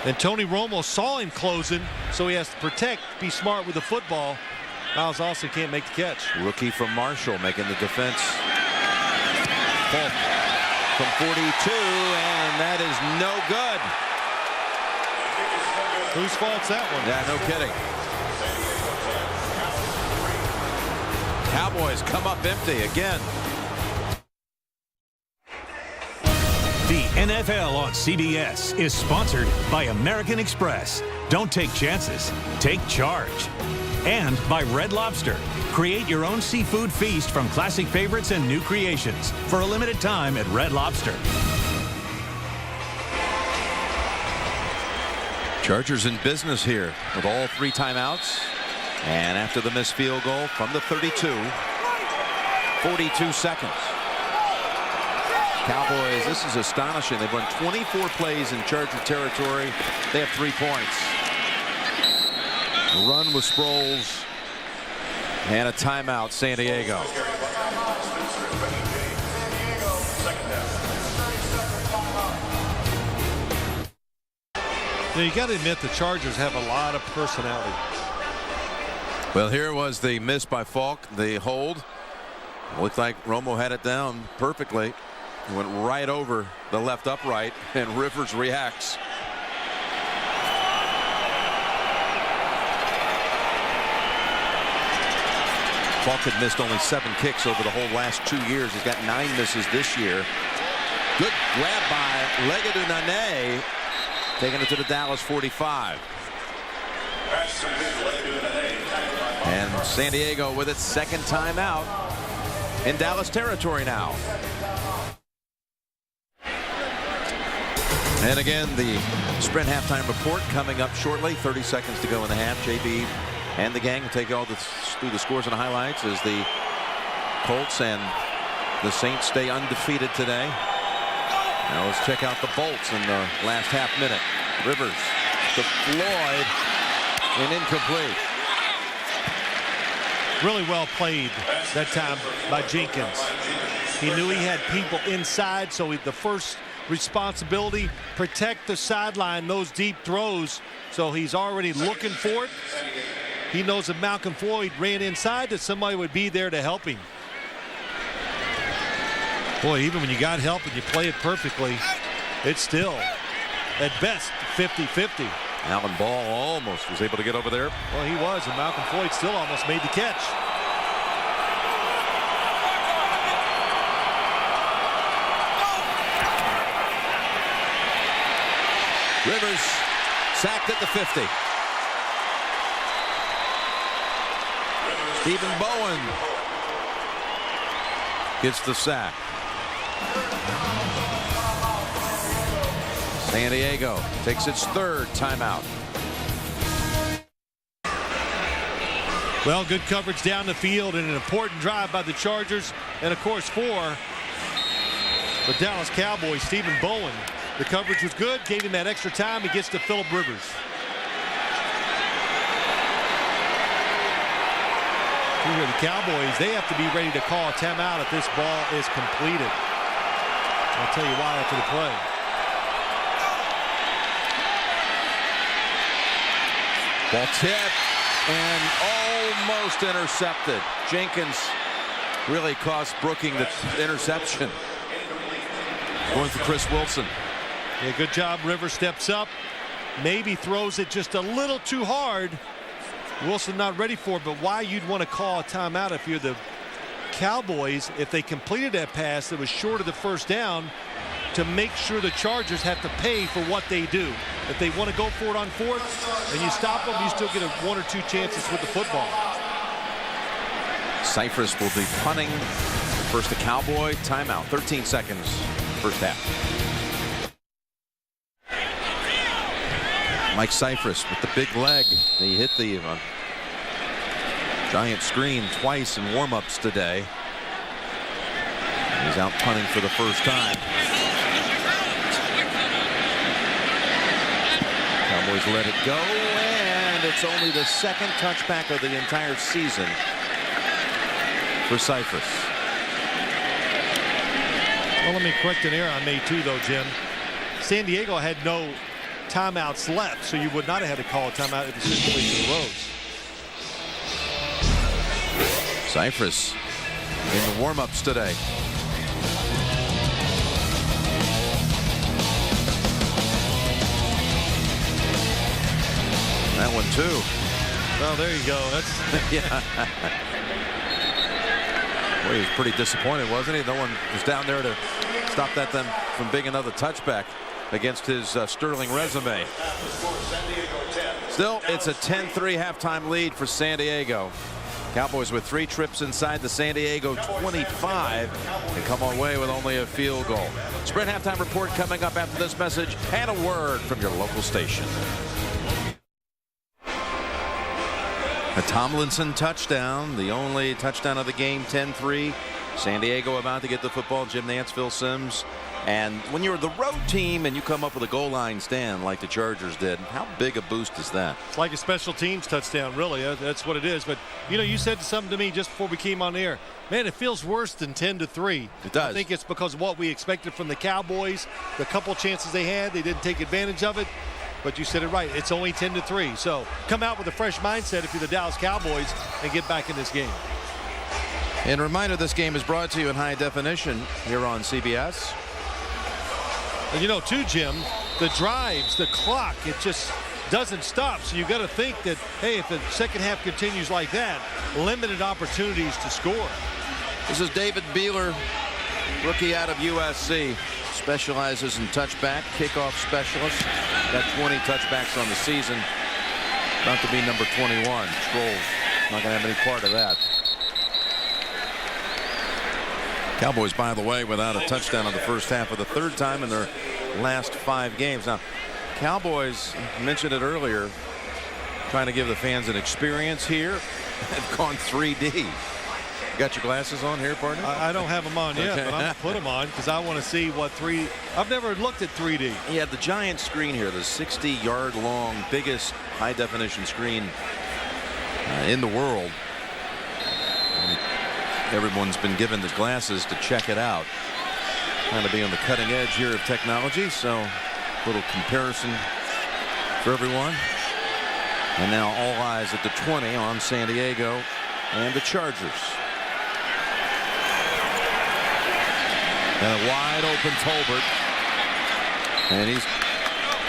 And Tony Romo saw him closing, so he has to protect, be smart with the football. Miles Austin can't make the catch. Rookie from Marshall making the defense. Falk from 42, and that is no good. Whose fault's that one? Yeah, no kidding. Cowboys come up empty again. The NFL on CBS is sponsored by American Express. Don't take chances, take charge. And by Red Lobster. Create your own seafood feast from classic favorites and new creations for a limited time at Red Lobster. Chargers in business here with all 3 timeouts. And after the missed field goal from the 32, 42 seconds. Cowboys, this is astonishing. They've run 24 plays in Charger territory. They have 3 points. Run with Sproles and a timeout, San Diego. Now, you got to admit the Chargers have a lot of personality. Well, here was the miss by Falk, the hold. Looked like Romo had it down perfectly. It went right over the left upright, and Rivers reacts. Falk had missed only 7 kicks over the whole last 2 years. He's got 9 misses this year. Good grab by Legadu Nane, taking it to the Dallas 45. And San Diego with its second timeout in Dallas territory now. And again, the Sprint halftime report coming up shortly. 30 seconds to go in the half. JB and the gang will take all through the scores and highlights as the Colts and the Saints stay undefeated today. Now let's check out the Bolts in the last half minute. Rivers to Floyd and incomplete. Really well played that time by Jenkins. He knew he had people inside, so the first responsibility, protect the sideline, those deep throws. So he's already looking for it. He knows if Malcolm Floyd ran inside that somebody would be there to help him. Boy, even when you got help and you play it perfectly, it's still at best 50-50. Alan Ball almost was able to get over there. Well, he was, and Malcolm Floyd still almost made the catch. Rivers sacked at the 50. Stephen Bowen gets the sack. San Diego takes its 3rd timeout. Well, good coverage down the field and an important drive by the Chargers. And, of course, for the Dallas Cowboys, Stephen Bowen. The coverage was good, gave him that extra time. He gets to Phillip Rivers. Here, the Cowboys, they have to be ready to call a timeout if this ball is completed. I'll tell you why after the play. Ball tipped and almost intercepted. Jenkins really cost Brooking the interception. Going for Chris Wilson. Yeah, good job. Rivers steps up, maybe throws it just a little too hard. Wilson not ready for it, but why you'd want to call a timeout if you're the Cowboys, if they completed that pass that was short of the first down, to make sure the Chargers have to pay for what they do. If they want to go for it on 4th and you stop them, you still get 1 or 2 chances with the football. Cypress will be punting. First the Cowboy timeout. 13 seconds first half. Mike Cypress with the big leg. He hit the giant screen twice in warm-ups today. He's out punting for the first time. Cowboys let it go, and it's only the second touchback of the entire season for Cyphers. Well, let me correct an error I made too, though, Jim. San Diego had no timeouts left, so you would not have had to call a timeout if the situation arose. Cyphers in the warm-ups today. That one too. Well, there you go. That's yeah. Well, he was pretty disappointed, wasn't he? No one was down there to stop that then from being another touchback against his sterling resume. Still, it's a 10-3 halftime lead for San Diego. Cowboys with 3 trips inside the San Diego 25 and come away with only a field goal. Sprint halftime report coming up after this message and a word from your local station. A Tomlinson touchdown, the only touchdown of the game, 10-3. San Diego about to get the football. Jim Nantz, Phil Simms. And when you're the road team and you come up with a goal line stand like the Chargers did, how big a boost is that? It's like a special teams touchdown, really. That's what it is. But, you know, you said something to me just before we came on the air. Man, it feels worse than 10-3. It does. I think it's because of what we expected from the Cowboys. The couple chances they had, they didn't take advantage of it. But you said it right. It's only 10-3. So come out with a fresh mindset if you're the Dallas Cowboys and get back in this game. And a reminder, this game is brought to you in high definition here on CBS. And you know, too, Jim, the drives, the clock, it just doesn't stop. So you got to think that, hey, if the second half continues like that, limited opportunities to score. This is David Beeler, rookie out of USC. Specializes in touchback, kickoff specialist. Got 20 touchbacks on the season. About to be number 21. Sproles not going to have any part of that. Cowboys, by the way, without a touchdown in the first half for the 3rd time in their last 5 games. Now, Cowboys, mentioned it earlier, trying to give the fans an experience here. They've gone 3D. You got your glasses on here, partner? I don't have them on yet, but I'm going to put them on because I want to see what 3D. I've never looked at 3D. He had the giant screen here, the 60-yard long, biggest high-definition screen in the world. Everyone's been given the glasses to check it out. Trying to be on the cutting edge here of technology, so a little comparison for everyone. And now all eyes at the 20 on San Diego and the Chargers. And a wide open Tolbert. And he's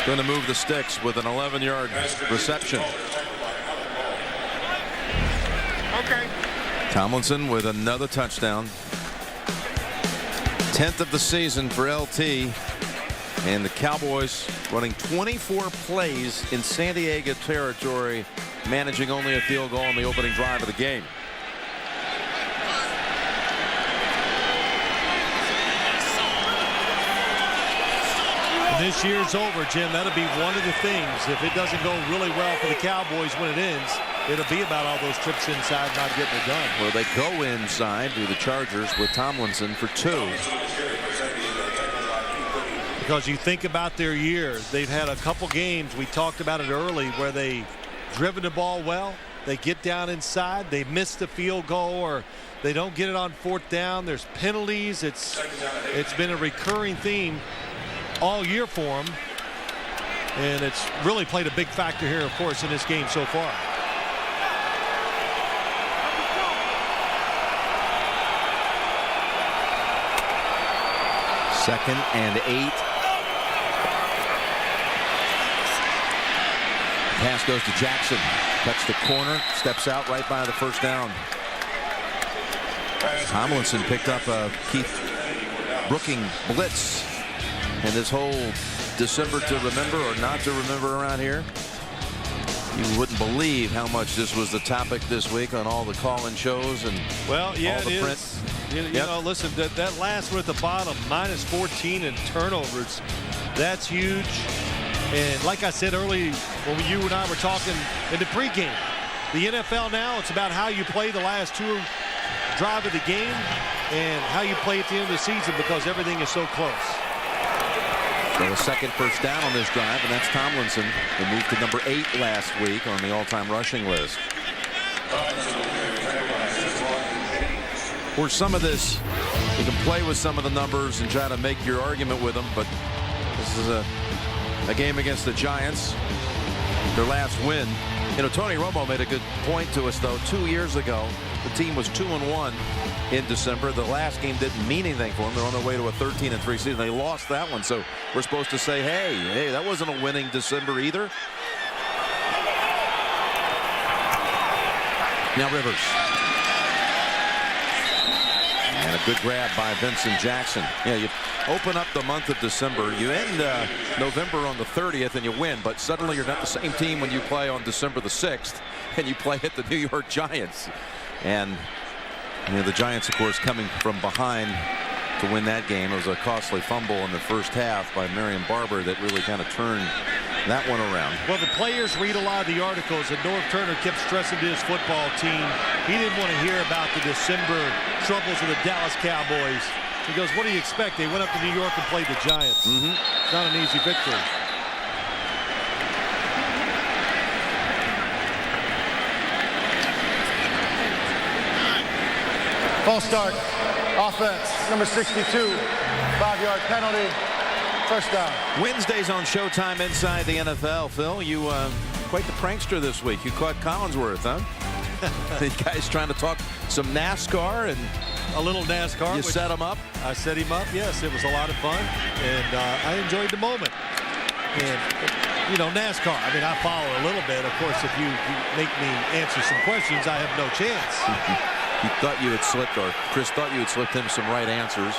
going to move the sticks with an 11-yard reception. Okay. Tomlinson with another touchdown. 10th of the season for LT. And the Cowboys running 24 plays in San Diego territory, managing only a field goal on the opening drive of the game. And this year's over, Jim. That'll be one of the things. If it doesn't go really well for the Cowboys when it ends, it'll be about all those trips inside not getting it done. Well, they go inside to the Chargers with Tomlinson for 2. Because you think about their year, they've had a couple games, we talked about it early, where they driven the ball well, they get down inside, they miss the field goal, or they don't get it on 4th down. There's penalties. It's been a recurring theme all year for them, and it's really played a big factor here, of course, in this game so far. Second and 8. Pass goes to Jackson. Cuts the corner. Steps out right by the first down. Tomlinson picked up a Keith Brooking blitz. And this whole December to remember or not to remember around here. You wouldn't believe how much this was the topic this week on all the call-in shows and well, yeah, all the it print. is. You know, listen, that last one at the bottom, minus 14 in turnovers, that's huge. And like I said early when you and I were talking in the pregame, the NFL now, it's about how you play the last 2 drive of the game and how you play at the end of the season because everything is so close. So the second first down on this drive, and that's Tomlinson, who moved to number 8 last week on the all-time rushing list. For some of this, you can play with some of the numbers and try to make your argument with them, but this is a game against the Giants, their last win. You know, Tony Romo made a good point to us, though. 2 years ago, the team was 2-1 in December. The last game didn't mean anything for them. They're on their way to a 13-3 season. They lost that one, so we're supposed to say, hey, that wasn't a winning December either. Now Rivers. And a good grab by Vincent Jackson. Yeah, you open up the month of December. You end November on the 30th and you win, but suddenly you're not the same team when you play on December the 6th and you play at the New York Giants. And you know, the Giants, of course, coming from behind to win that game. It was a costly fumble in the first half by Marion Barber that really kind of turned that one around. Well, the players read a lot of the articles, and Norv Turner kept stressing to his football team he didn't want to hear about the December troubles of the Dallas Cowboys. He goes, what do you expect? They went up to New York and played the Giants. It's not an easy victory. False start. Offense. Number 62. 5-yard penalty. First down. Wednesdays on Showtime Inside the NFL. Phil, you quite the prankster this week. You caught Collinsworth, huh? The guy's trying to talk some NASCAR and a little NASCAR. You set him up? I set him up, yes. It was a lot of fun, and I enjoyed the moment. And, you know, NASCAR, I mean, I follow a little bit. Of course, if you make me answer some questions, I have no chance. He thought you had slipped, or Chris thought you had slipped him some right answers.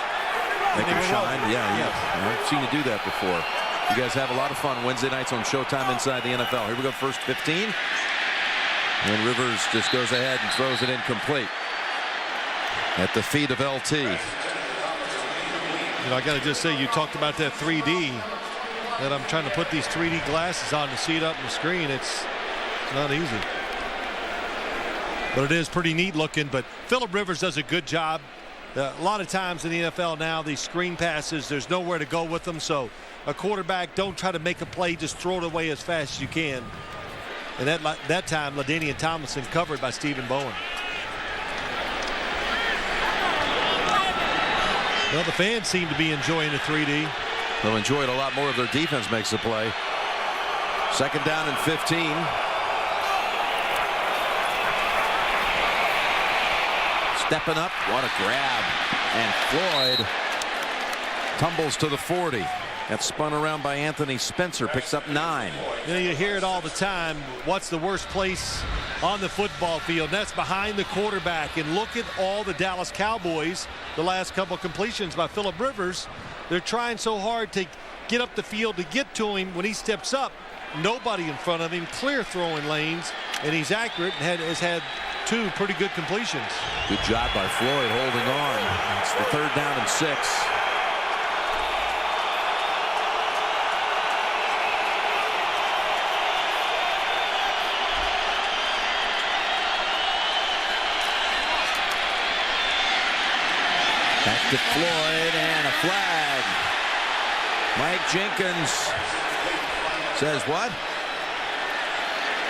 Make him shine. Yeah, I've seen you do that before. You guys have a lot of fun Wednesday nights on Showtime Inside the NFL. Here we go, first 15. And Rivers just goes ahead and throws it incomplete at the feet of LT. You know, I got to just say, you talked about that 3D, that I'm trying to put these 3D glasses on to see it up on the screen. It's not easy. But it is pretty neat looking. But Phillip Rivers does a good job. A lot of times in the NFL now, these screen passes, there's nowhere to go with them. So a quarterback, don't try to make a play, just throw it away as fast as you can. And that time, LaDainian Tomlinson covered by Stephen Bowen. Well, the fans seem to be enjoying the 3D. They'll enjoy it a lot more if their defense makes a play. Second down and 15. Stepping up, what a grab. And Floyd tumbles to the 40. That's spun around by Anthony Spencer, picks up 9. You know, you hear it all the time. What's the worst place on the football field? And that's behind the quarterback. And look at all the Dallas Cowboys, the last couple completions by Phillip Rivers. They're trying so hard to get up the field to get to him. When he steps up, nobody in front of him, clear throwing lanes, and he's accurate and has had 2 pretty good completions. Good job by Floyd holding on. It's the third down and 6. Back to Floyd and a flag. Mike Jenkins says what?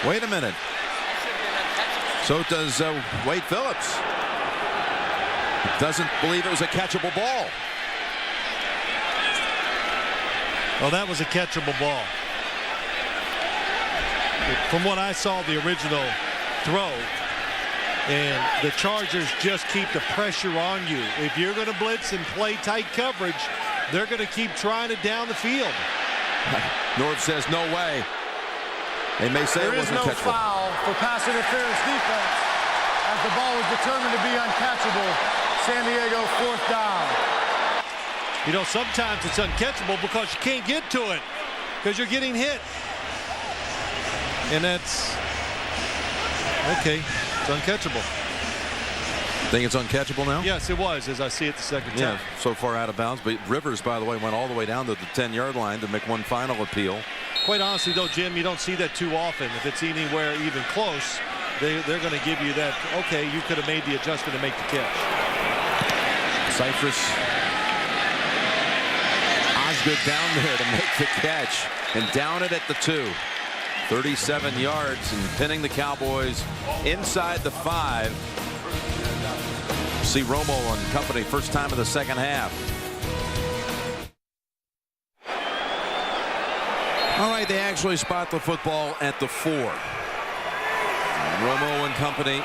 Wait a minute. So does Wade Phillips. Doesn't believe it was a catchable ball. Well, that was a catchable ball. From what I saw, the original throw, and the Chargers just keep the pressure on you. If you're going to blitz and play tight coverage, they're going to keep trying it down the field. Norv says no way. They may say there it wasn't is no catchable. foul for pass interference defense as the ball was determined to be uncatchable. San Diego, 4th down. You know, sometimes it's uncatchable because you can't get to it because you're getting hit. And that's okay. It's uncatchable. Think it's uncatchable now? Yes, it was, as I see it the second time. Yeah, so far out of bounds. But Rivers, by the way, went all the way down to the 10-yard line to make one final appeal. Quite honestly, though, Jim, you don't see that too often. If it's anywhere even close, they're going to give you that, okay, you could have made the adjustment to make the catch. Cypress. good down there to make the catch and down it at the 2. 37 yards and pinning the Cowboys inside the 5. See Romo and company first time in the second half. All right, they actually spot the football at the 4. And Romo and company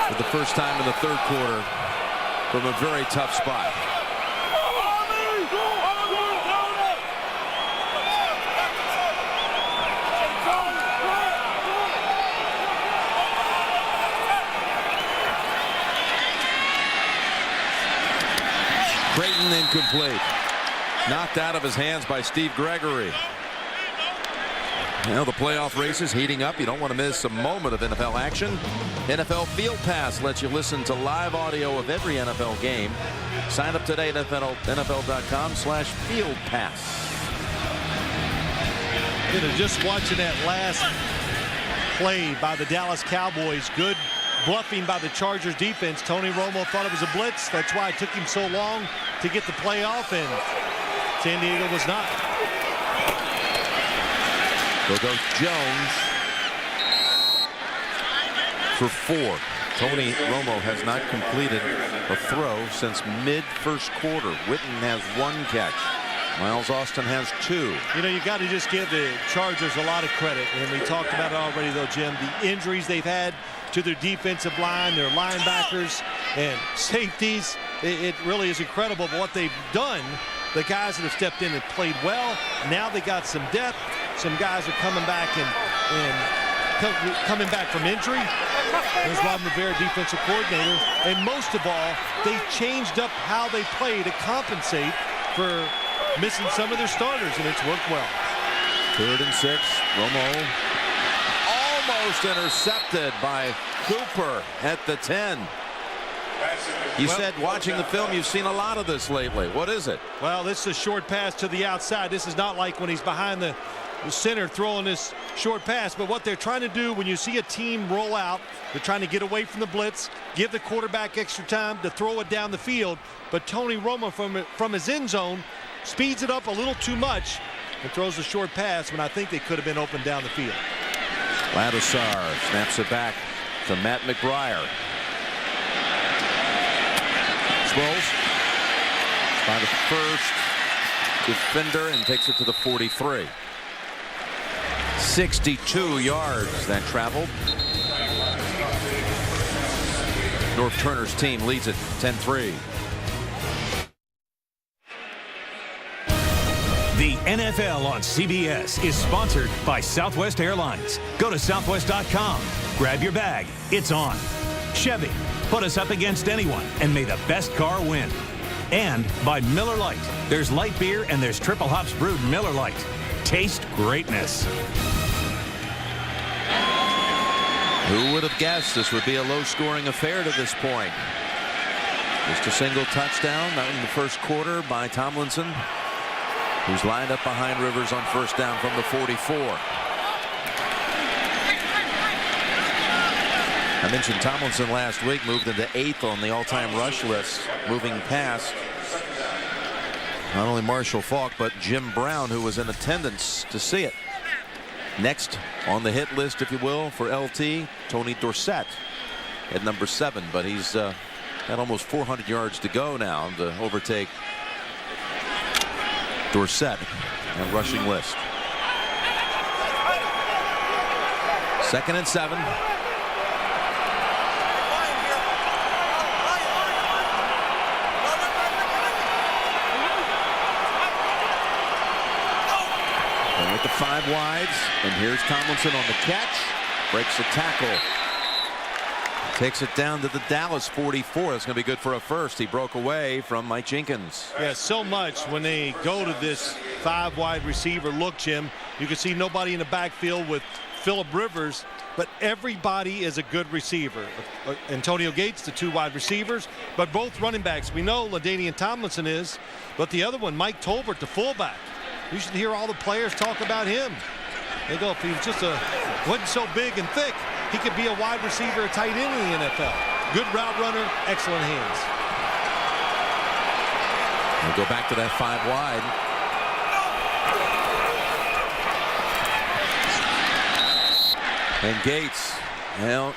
for the first time in the third quarter from a very tough spot. Creighton incomplete. Knocked out of his hands by Steve Gregory. Well, the playoff race is heating up. You don't want to miss a moment of NFL action. NFL Field Pass lets you listen to live audio of every NFL game. Sign up today at NFL.com/Field Pass. You know, just watching that last play by the Dallas Cowboys, good bluffing by the Chargers defense. Tony Romo thought it was a blitz. That's why it took him so long to get the play off, and San Diego was not. There goes Jones for 4. Tony Romo has not completed a throw since mid-first quarter. Witten has 1 catch. Miles Austin has 2. You know, you got to just give the Chargers a lot of credit, and we talked about it already, though, Jim. The injuries they've had to their defensive line, their linebackers and safeties. It really is incredible what they've done. The guys that have stepped in and played well. Now they got some depth. Some guys are coming back and coming back from injury. There's Ron Rivera, defensive coordinator. And most of all, they changed up how they play to compensate for missing some of their starters, and it's worked well. 3rd and 6. Romo almost intercepted by Cooper at the 10. You said watching the film you've seen a lot of this lately. What is it? Well, this is a short pass to the outside. This is not like when he's behind the center throwing this short pass, but what they're trying to do when you see a team roll out, they're trying to get away from the blitz, give the quarterback extra time to throw it down the field. But Tony Romo from his end zone speeds it up a little too much and throws a short pass when I think they could have been open down the field. Ladouceur snaps it back to Matt McBriar. Swirls by the first defender and takes it to the 43. 62 yards that traveled. North Turner's team leads it 10-3. The NFL on CBS is sponsored by Southwest Airlines. Go to southwest.com. Grab your bag. It's on. Chevy. Put us up against anyone and may the best car win. And by Miller Lite. There's light beer and there's triple hops brewed Miller Lite. Taste greatness. Who would have guessed this would be a low-scoring affair to this point? Just a single touchdown, that in the first quarter by Tomlinson, who's lined up behind Rivers on first down from the 44. I mentioned Tomlinson last week moved into 8th on the all-time rush list, moving past not only Marshall Faulk but Jim Brown, who was in attendance to see it. Next on the hit list, if you will, for LT, Tony Dorsett at number 7, but he's got almost 400 yards to go now to overtake Dorsett on rushing list. 2nd and 7. And with the 5 wides, and here's Tomlinson on the catch, breaks the tackle. Takes it down to the Dallas 44. That's going to be good for a first. He broke away from Mike Jenkins. Yeah, so much when they go to this 5 wide receiver look, Jim. You can see nobody in the backfield with Phillip Rivers, but everybody is a good receiver. Antonio Gates, the 2 wide receivers, but both running backs. We know LaDainian Tomlinson is, but the other one, Mike Tolbert, the fullback. You should hear all the players talk about him. They go, if he was just wasn't so big and thick, he could be a wide receiver, a tight end in the NFL. Good route runner, excellent hands. We'll go back to that 5 wide. And Gates, well,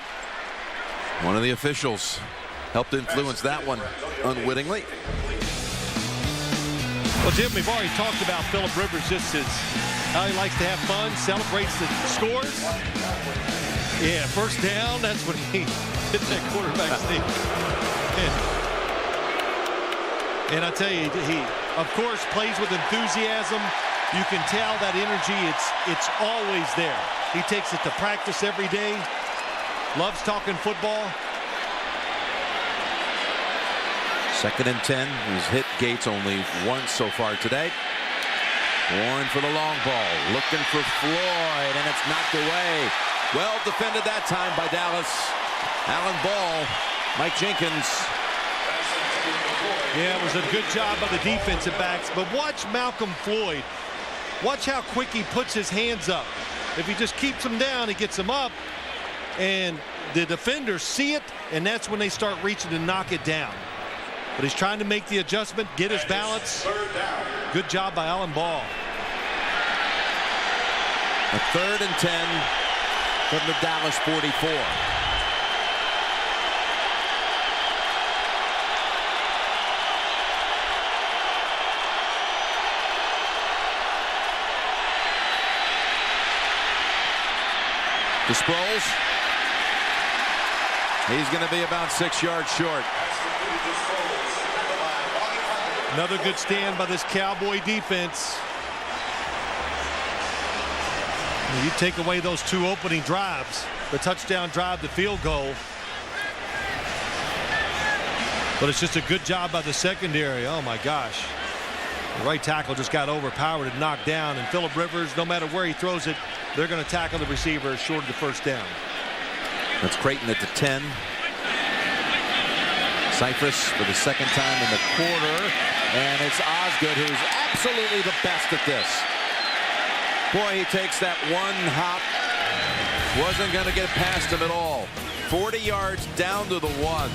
one of the officials helped influence that one unwittingly. Well, Jim, we've already talked about Phillip Rivers, just how he likes to have fun, celebrates the scores. Yeah, first down, that's when he hit that quarterback sneak. And I tell you, he, of course, plays with enthusiasm. You can tell that energy, it's always there. He takes it to practice every day, loves talking football. 2nd and 10. He's hit Gates only once so far today. Warren for the long ball, looking for Floyd, and it's knocked away. Well defended that time by Dallas. Alan Ball, Mike Jenkins. Yeah, it was a good job by the defensive backs, but watch Malcolm Floyd. Watch how quick he puts his hands up. If he just keeps them down, he gets them up, and the defenders see it, and that's when they start reaching to knock it down. But he's trying to make the adjustment, get his balance. Good job by Alan Ball. A 3rd and 10 from the Dallas 44. To Sproles. He's going to be about 6 yards short. Another good stand by this Cowboy defense. You take away those 2 opening drives, the touchdown drive, the field goal. But it's just a good job by the secondary. Oh my gosh. The right tackle just got overpowered and knocked down, and Phillip Rivers, no matter where he throws it, they're going to tackle the receiver short of the first down. That's Creighton at the 10. Cypress for the 2nd time in the quarter, and it's Osgood who's absolutely the best at this. Boy, he takes that one hop. Wasn't going to get past him at all. 40 yards down to the 1.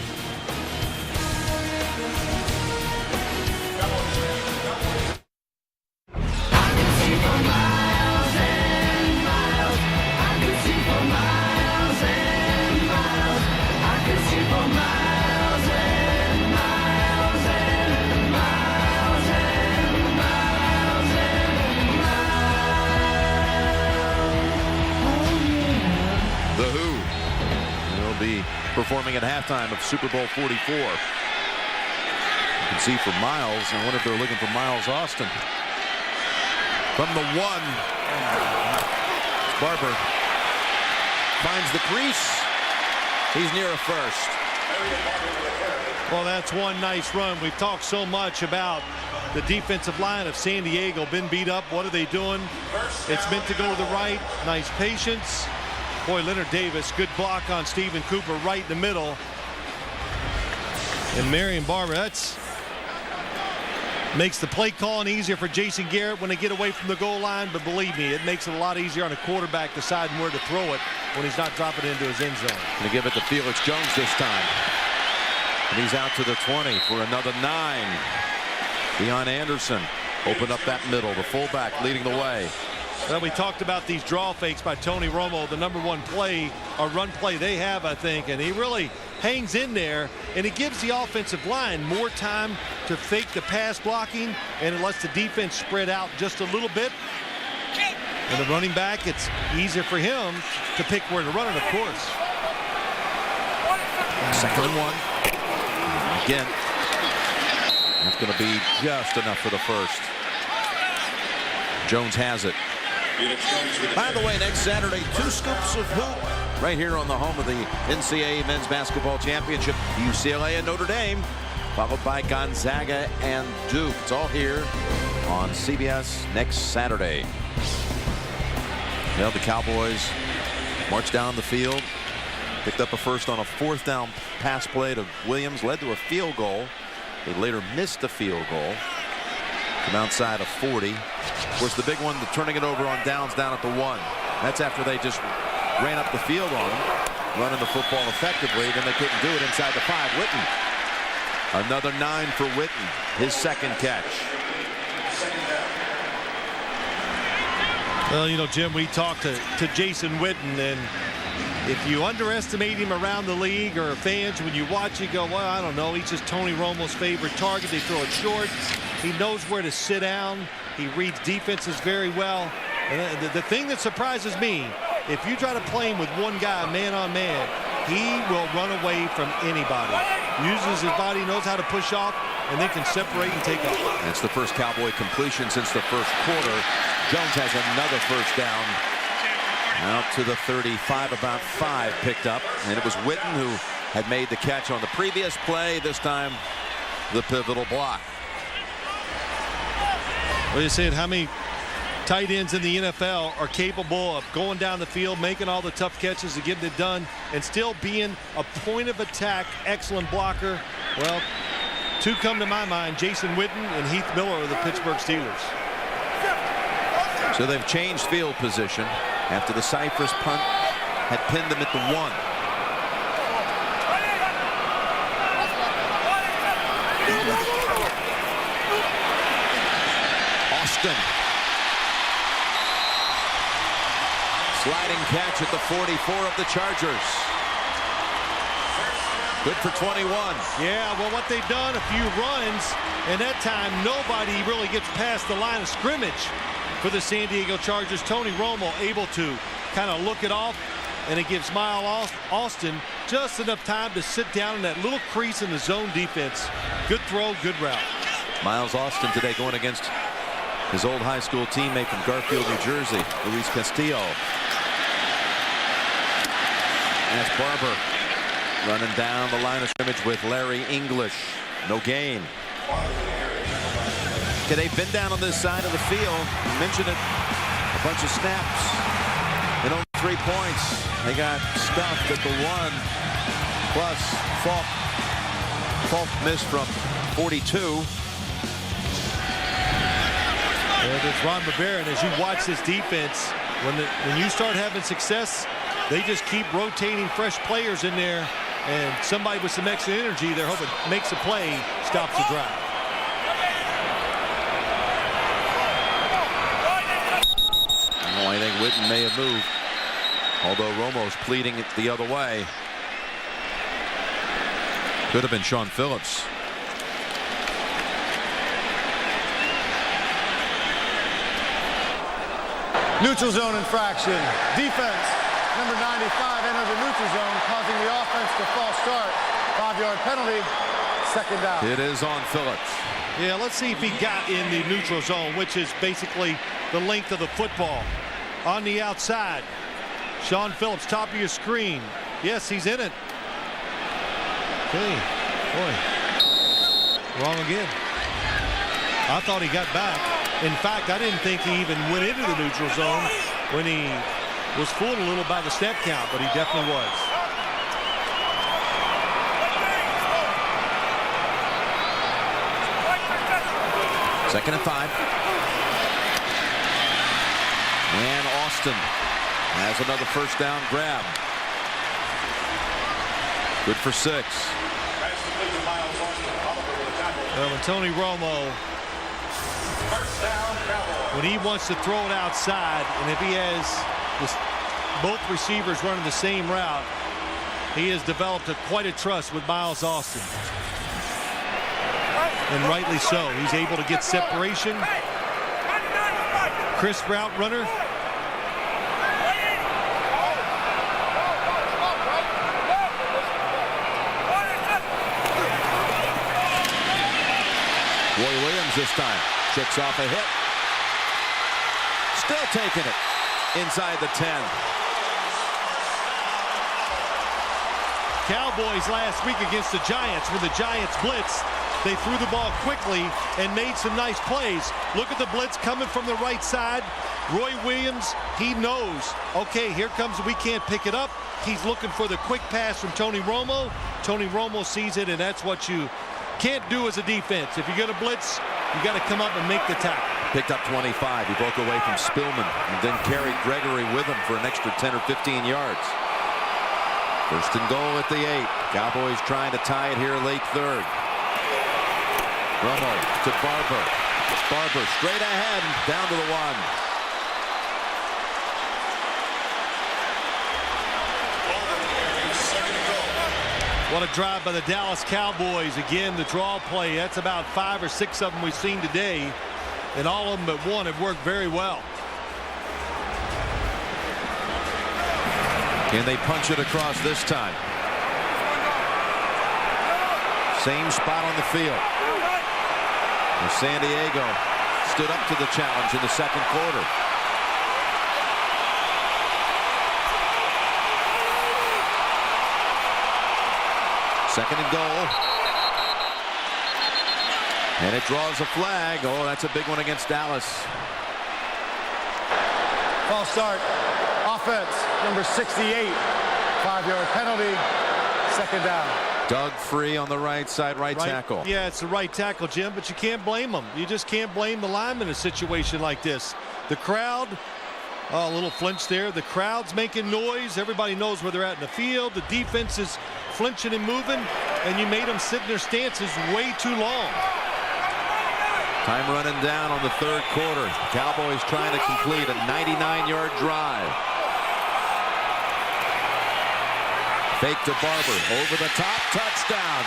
Performing at halftime of Super Bowl 44. You can see for Miles. I wonder if they're looking for Miles Austin. From the 1, Barber finds the crease. He's near a first. Well, that's one nice run. We've talked so much about the defensive line of San Diego. Been beat up. What are they doing? It's meant to go to the right. Nice patience. Boy, Leonard Davis, good block on Stephen Cooper right in the middle. And Marion Barber, that's makes the play calling easier for Jason Garrett when they get away from the goal line. But believe me, it makes it a lot easier on a quarterback deciding where to throw it when he's not dropping into his end zone. Going to give it to Felix Jones this time. And he's out to the 20 for another 9. Deion Anderson opened up that middle. The fullback leading the way. Well, we talked about these draw fakes by Tony Romo, the #1 play, or run play they have, I think, and he really hangs in there, and it gives the offensive line more time to fake the pass blocking, and it lets the defense spread out just a little bit. And the running back, it's easier for him to pick where to run it, of course. 2nd and 1. Again, that's going to be just enough for the first. Jones has it. By the way, next Saturday, 2 scoops of hoop right here on the home of the NCAA Men's Basketball Championship. UCLA and Notre Dame, followed by Gonzaga and Duke. It's all here on CBS next Saturday. Well, the Cowboys marched down the field, picked up a first on a 4th down pass play to Williams, led to a field goal. They later missed the field goal from outside of 40. Of course, the big one, turning it over on downs down at the 1. That's after they just ran up the field on them, running the football effectively. Then they couldn't do it inside the 5. Witten Another 9 for Witten, his second catch. Well, you know, Jim, we talked to Jason Witten, and if you underestimate him around the league or fans, when you watch, you go, well, I don't know. He's just Tony Romo's favorite target. They throw it short. He knows where to sit down. He reads defenses very well. And the thing that surprises me, if you try to play him with one guy, man on man, he will run away from anybody. Uses his body, knows how to push off, and then can separate and take off. That's the first Cowboy completion since the first quarter. Jones has another first down. Out to the 35, about 5 picked up. And it was Witten who had made the catch on the previous play. This time, the pivotal block. Well, you said how many tight ends in the NFL are capable of going down the field, making all the tough catches and getting it done, and still being a point of attack, excellent blocker. Well, 2 come to my mind, Jason Witten and Heath Miller of the Pittsburgh Steelers. So they've changed field position after the Cypress punt had pinned them at the 1. Austin. Sliding catch at the 44 of the Chargers. Good for 21. Yeah, well, what they've done, a few runs, and that time nobody really gets past the line of scrimmage for the San Diego Chargers. Tony Romo able to kind of look it off, and it gives Miles Austin just enough time to sit down in that little crease in the zone defense. Good throw, good route. Miles Austin today going against his old high school teammate from Garfield, New Jersey, Luis Castillo. That's Barber running down the line of scrimmage with Larry English. No gain. Okay, they've been down on this side of the field. You mentioned it. A bunch of snaps. And only 3 points. They got stuffed at the 1. Plus, Falk missed from 42. And it's Ron Rivera, and as you watch this defense, when you start having success, they just keep rotating fresh players in there, and somebody with some extra energy, they're hoping makes a play, stops the drive. Oh, I think Witten may have moved, although Romo's pleading it the other way. Could have been Sean Phillips. Neutral zone infraction. Defense, number 95, entered the neutral zone, causing the offense to false start. 5-yard penalty, second down. It is on Phillips. Yeah, let's see if he got in the neutral zone, which is basically the length of the football. On the outside, Sean Phillips, top of your screen. Yes, he's in it. Okay, boy, wrong again. I thought he got back. In fact, I didn't think he even went into the neutral zone when he was fooled a little by the snap count, but he definitely was. Second and 5. And Austin has another first down grab. Good for 6. Well, when Tony Romo, when he wants to throw it outside, and if he has both receivers running the same route, he has developed quite a trust with Miles Austin. And rightly so. He's able to get separation. Crisp route runner. Roy Williams this time. Checks off a hit. Still taking it inside the 10. Cowboys last week against the Giants. When the Giants blitzed, they threw the ball quickly and made some nice plays. Look at the blitz coming from the right side. Roy Williams, he knows, okay, here comes, we can't pick it up. He's looking for the quick pass from Tony Romo. Tony Romo sees it, and that's what you can't do as a defense. If you're going to blitz, you got to come up and make the tackle. Picked up 25. He broke away from Spillman and then carried Gregory with him for an extra 10 or 15 yards. First and goal at the 8. Cowboys trying to tie it here late third. Romo to Barber. Barber straight ahead, down to the 1. What a drive by the Dallas Cowboys. Again, the draw play. That's about 5 or 6 of them we've seen today. And all of them but one have worked very well. And they punch it across this time. Same spot on the field. And San Diego stood up to the challenge in the second quarter. Second and goal. And it draws a flag. Oh, that's a big one against Dallas. False start. Offense, number 68. 5-yard penalty. Second down. Doug Free on the right side, right tackle. Yeah, it's the right tackle, Jim, but you can't blame him. You just can't blame the lineman in a situation like this. The crowd, a little flinch there. The crowd's making noise. Everybody knows where they're at in the field. The defense is flinching and moving, and you made them sit in their stances way too long. Time running down on the third quarter. Cowboys trying to complete a 99-yard drive. Fake to Barber. Over the top. Touchdown.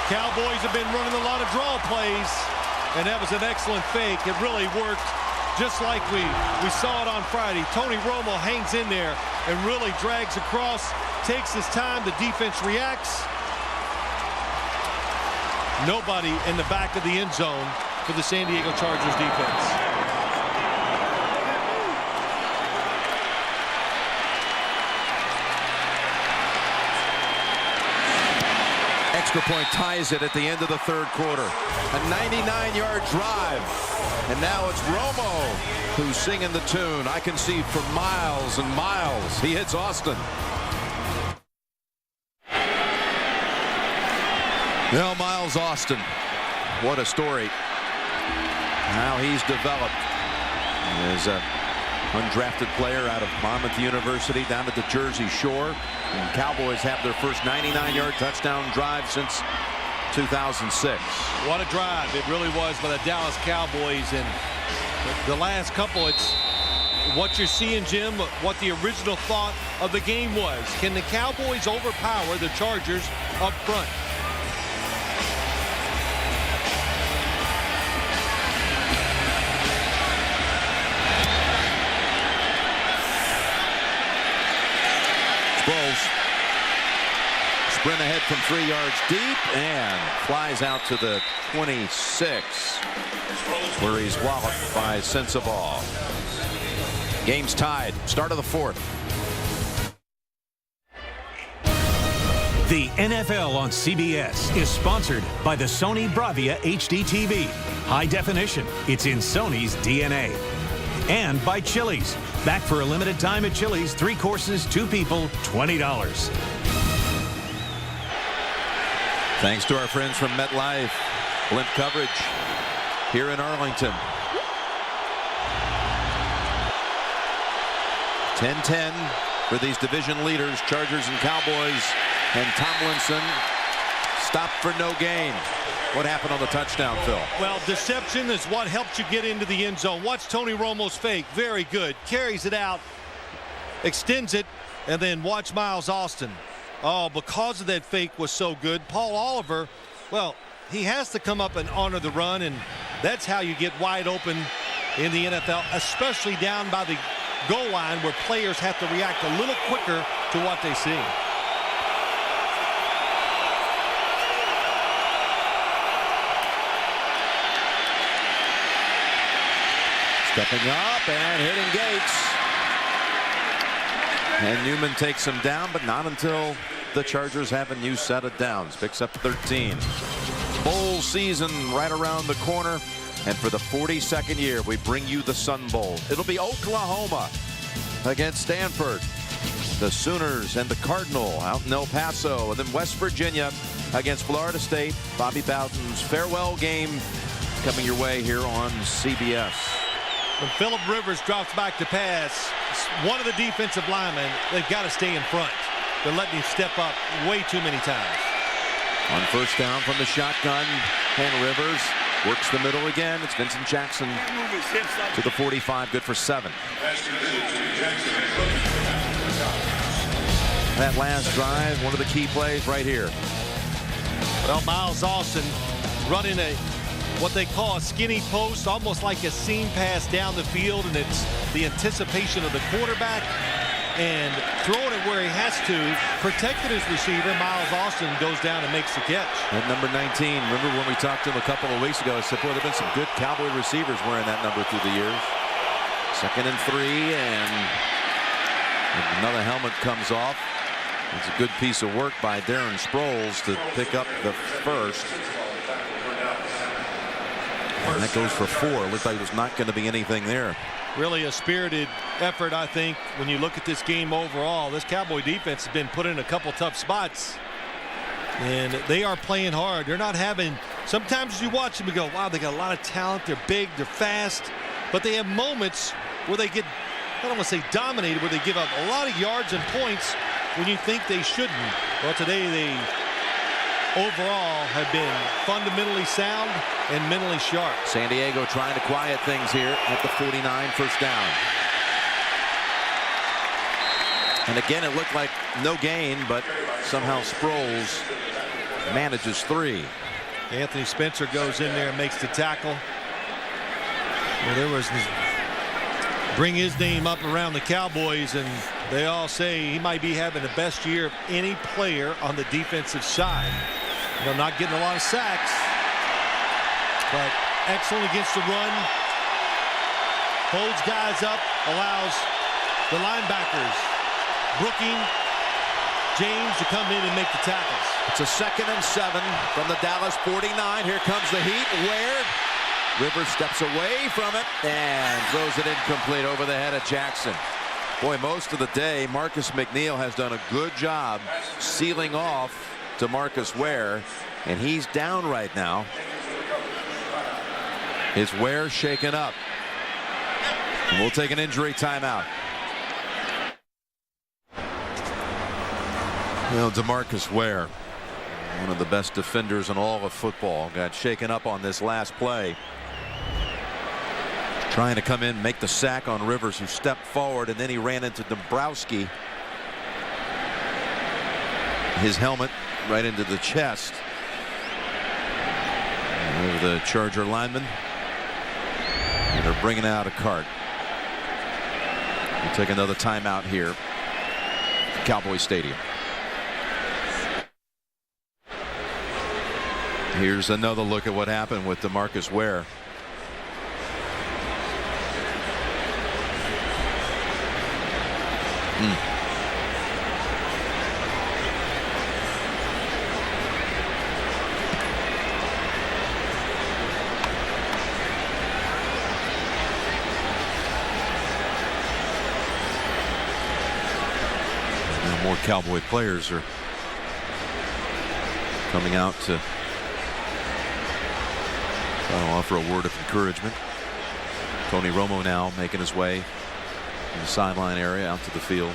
Cowboys have been running a lot of draw plays, and that was an excellent fake. It really worked just like we saw it on Friday. Tony Romo hangs in there and really drags across, takes his time. The defense reacts. Nobody in the back of the end zone for the San Diego Chargers defense. Extra point ties it at the end of the third quarter. A 99-yard drive. And now it's Romo who's singing the tune. I can see for miles and miles. He hits Austin. Well, Miles Austin, what a story. How he's developed as an undrafted player out of Monmouth University down at the Jersey Shore. And Cowboys have their first 99-yard touchdown drive since 2006. What a drive it really was by the Dallas Cowboys. And the last couple, it's what you're seeing, Jim, what the original thought of the game was. Can the Cowboys overpower the Chargers up front? Sproles sprint ahead from 3 yards deep and flies out to the 26, where he's walloped by Sensabaugh. Game's tied. Start of the fourth. The NFL on CBS is sponsored by the Sony Bravia HD TV. High definition. It's in Sony's DNA. And by Chili's. Back for a limited time at Chili's. 3 courses, 2 people, $20. Thanks to our friends from MetLife. Blimp coverage here in Arlington. 10-10 for these division leaders, Chargers and Cowboys. And Tomlinson stopped for no gain. What happened on the touchdown, Phil? Well, deception is what helped you get into the end zone. Watch Tony Romo's fake. Very good. Carries it out, extends it, and then watch Miles Austin. Oh, because of that fake was so good. Paul Oliver, well, he has to come up and honor the run, and that's how you get wide open in the NFL, especially down by the goal line where players have to react a little quicker to what they see. Stepping up and hitting Gates. And Newman takes him down, but not until the Chargers have a new set of downs. Picks up 13. Bowl season right around the corner. And for the 42nd year, we bring you the Sun Bowl. It'll be Oklahoma against Stanford. The Sooners and the Cardinal out in El Paso. And then West Virginia against Florida State. Bobby Bowden's farewell game coming your way here on CBS. when Phillip Rivers drops back to pass, one of the defensive linemen, they've got to stay in front. They're letting him step up way too many times. On first down from the shotgun, and Rivers works the middle again. It's Vincent Jackson to the 45, good for 7. That last drive, one of the key plays right here. Well, Miles Austin running what they call a skinny post, almost like a seam pass down the field, and it's the anticipation of the quarterback and throwing it where he has to, protected his receiver. Miles Austin goes down and makes the catch. At number 19, remember when we talked to him a couple of weeks ago, I said, boy, there have been some good Cowboy receivers wearing that number through the years. 2nd and 3, and another helmet comes off. It's a good piece of work by Darren Sproles to pick up the first. And that goes for 4. It looked like there was not going to be anything there. Really a spirited effort, I think, when you look at this game overall. This Cowboy defense has been put in a couple tough spots, and they are playing hard. They're not having, sometimes you watch them and go, wow, they got a lot of talent, they're big, they're fast, but they have moments where they get, I don't want to say dominated, where they give up a lot of yards and points when you think they shouldn't. Well, today they overall have been fundamentally sound and mentally sharp. San Diego trying to quiet things here at the 49, first down. And again, it looked like no gain, but somehow Sproles manages 3. Anthony Spencer goes in there and makes the tackle. Well, there was this, bring his name up around the Cowboys, and they all say he might be having the best year of any player on the defensive side. You know, not getting a lot of sacks, but excellent against the run. Holds guys up, allows the linebackers, Brooking, James, to come in and make the tackles. It's a 2nd and 7 from the Dallas 49. Here comes the heat. Where? Rivers steps away from it and throws it incomplete over the head of Jackson. Boy, most of the day, Marcus McNeil has done a good job sealing off to Marcus Ware, and he's down right now. Is Ware shaken up? And we'll take an injury timeout. Well, DeMarcus Ware, one of the best defenders in all of football, got shaken up on this last play. Trying to come in, make the sack on Rivers, who stepped forward, and then he ran into Dombrowski. His helmet right into the chest of the Charger lineman. And they're bringing out a cart. We'll take another timeout here at Cowboy Stadium. Here's another look at what happened with DeMarcus Ware. More Cowboy players are coming out to offer a word of encouragement. Tony Romo now making his way in the sideline area out to the field.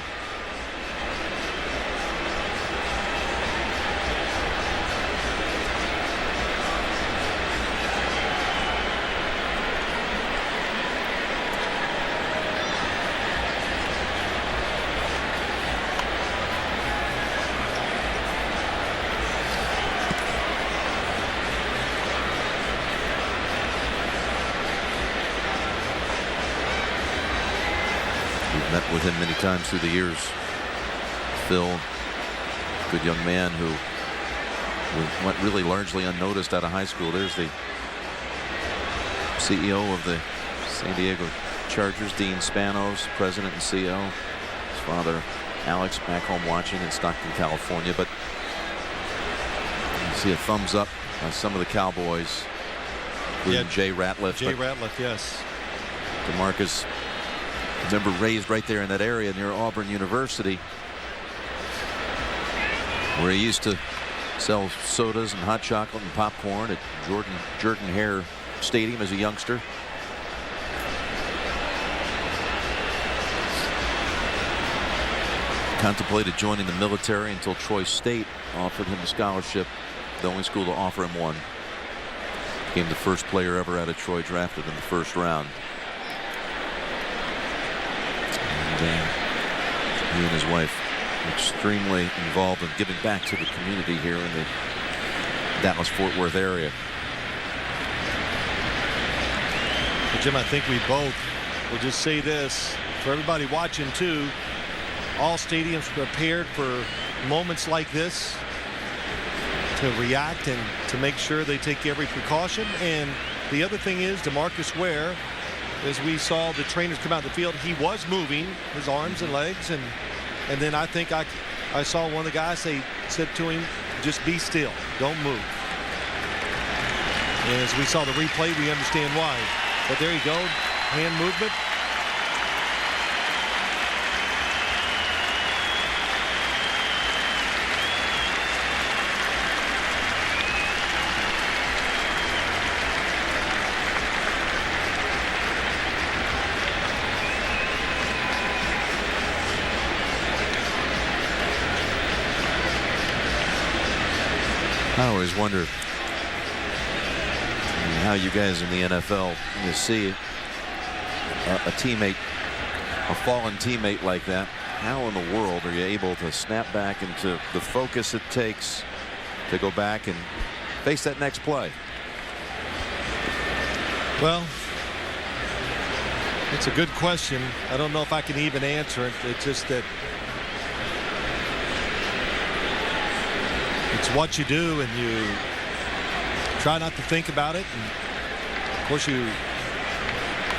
Met with him many times through the years. Phil, good young man who went really largely unnoticed out of high school. There's the CEO of the San Diego Chargers, Dean Spanos, president and CEO. His father, Alex, back home watching in Stockton, California. But you see a thumbs up by some of the Cowboys, including Jay Ratliff. Jay Ratliff, yes. DeMarcus, remember, raised right there in that area near Auburn University, where he used to sell sodas and hot chocolate and popcorn at Jordan Hare Stadium as a youngster. Contemplated joining the military until Troy State offered him a scholarship, the only school to offer him one. Became the first player ever out of Troy drafted in the first round. And he and his wife extremely involved in giving back to the community here in the Dallas-Fort Worth area. But Jim, I think we both will just say this for everybody watching too. All stadiums prepared for moments like this to react and to make sure they take every precaution. And the other thing is DeMarcus Ware, as we saw the trainers come out the field, he was moving his arms and legs, and then I think I saw one of the guys said to him, just be still, don't move. And as we saw the replay, we understand why. But there you go, hand movement. I always wonder how you guys in the NFL, you see a teammate, a fallen teammate like that. How in the world are you able to snap back into the focus it takes to go back and face that next play? Well, it's a good question. I don't know if I can even answer it. It's just that it's what you do, and you try not to think about it. And of course, you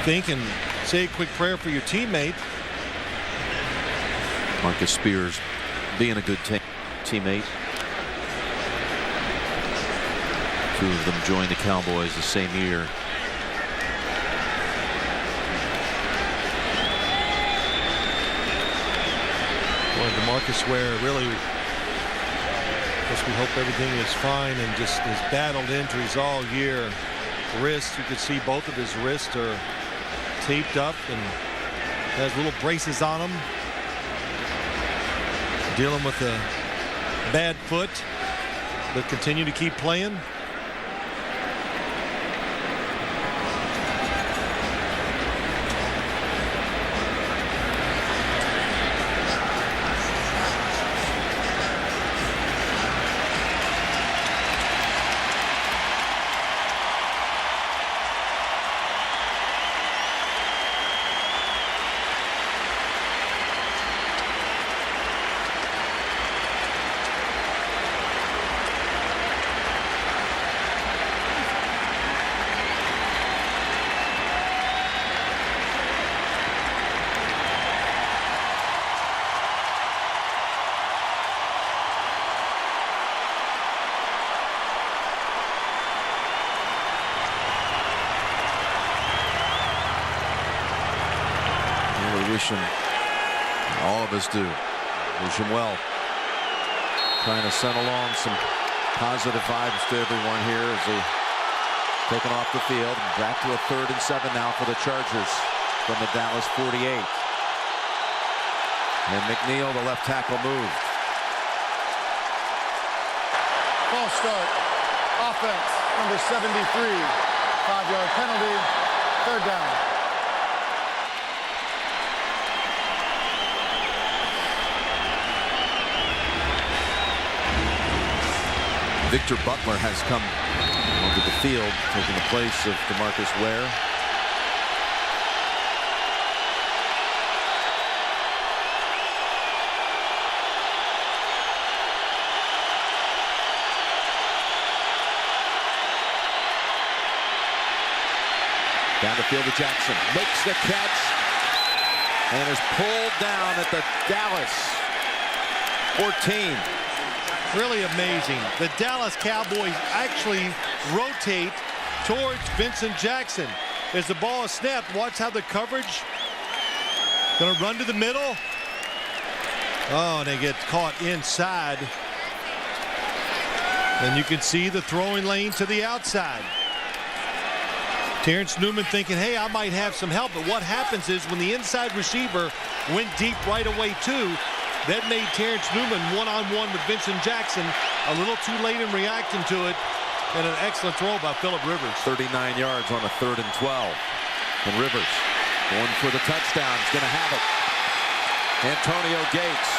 think and say a quick prayer for your teammate. Marcus Spears being a good teammate. Two of them joined the Cowboys the same year. Boy, DeMarcus Ware really, we hope everything is fine, and just has battled injuries all year. Wrist, you can see both of his wrists are taped up and has little braces on them. Dealing with a bad foot, but continue to keep playing. All of us do. Wish him well. Trying to send along some positive vibes to everyone here as they taken off the field. Back to a 3rd and 7 now for the Chargers from the Dallas 48. And McNeil, the left tackle, moved. False start. Offense, number 73. 5-yard penalty. 3rd down. Victor Butler has come onto the field, taking the place of DeMarcus Ware. Down the field to Jackson, makes the catch, and is pulled down at the Dallas 14. Really amazing. The Dallas Cowboys actually rotate towards Vincent Jackson. As the ball is snapped, watch how the coverage going to run to the middle. Oh, and they get caught inside. And you can see the throwing lane to the outside. Terrence Newman thinking, hey, I might have some help. But what happens is when the inside receiver went deep right away too, That made Terrence Newman one-on-one with Vincent Jackson a little too late in reacting to it, and an excellent throw by Phillip Rivers. 39 yards on a 3rd and 12. And Rivers going for the touchdown. He's going to have it. Antonio Gates.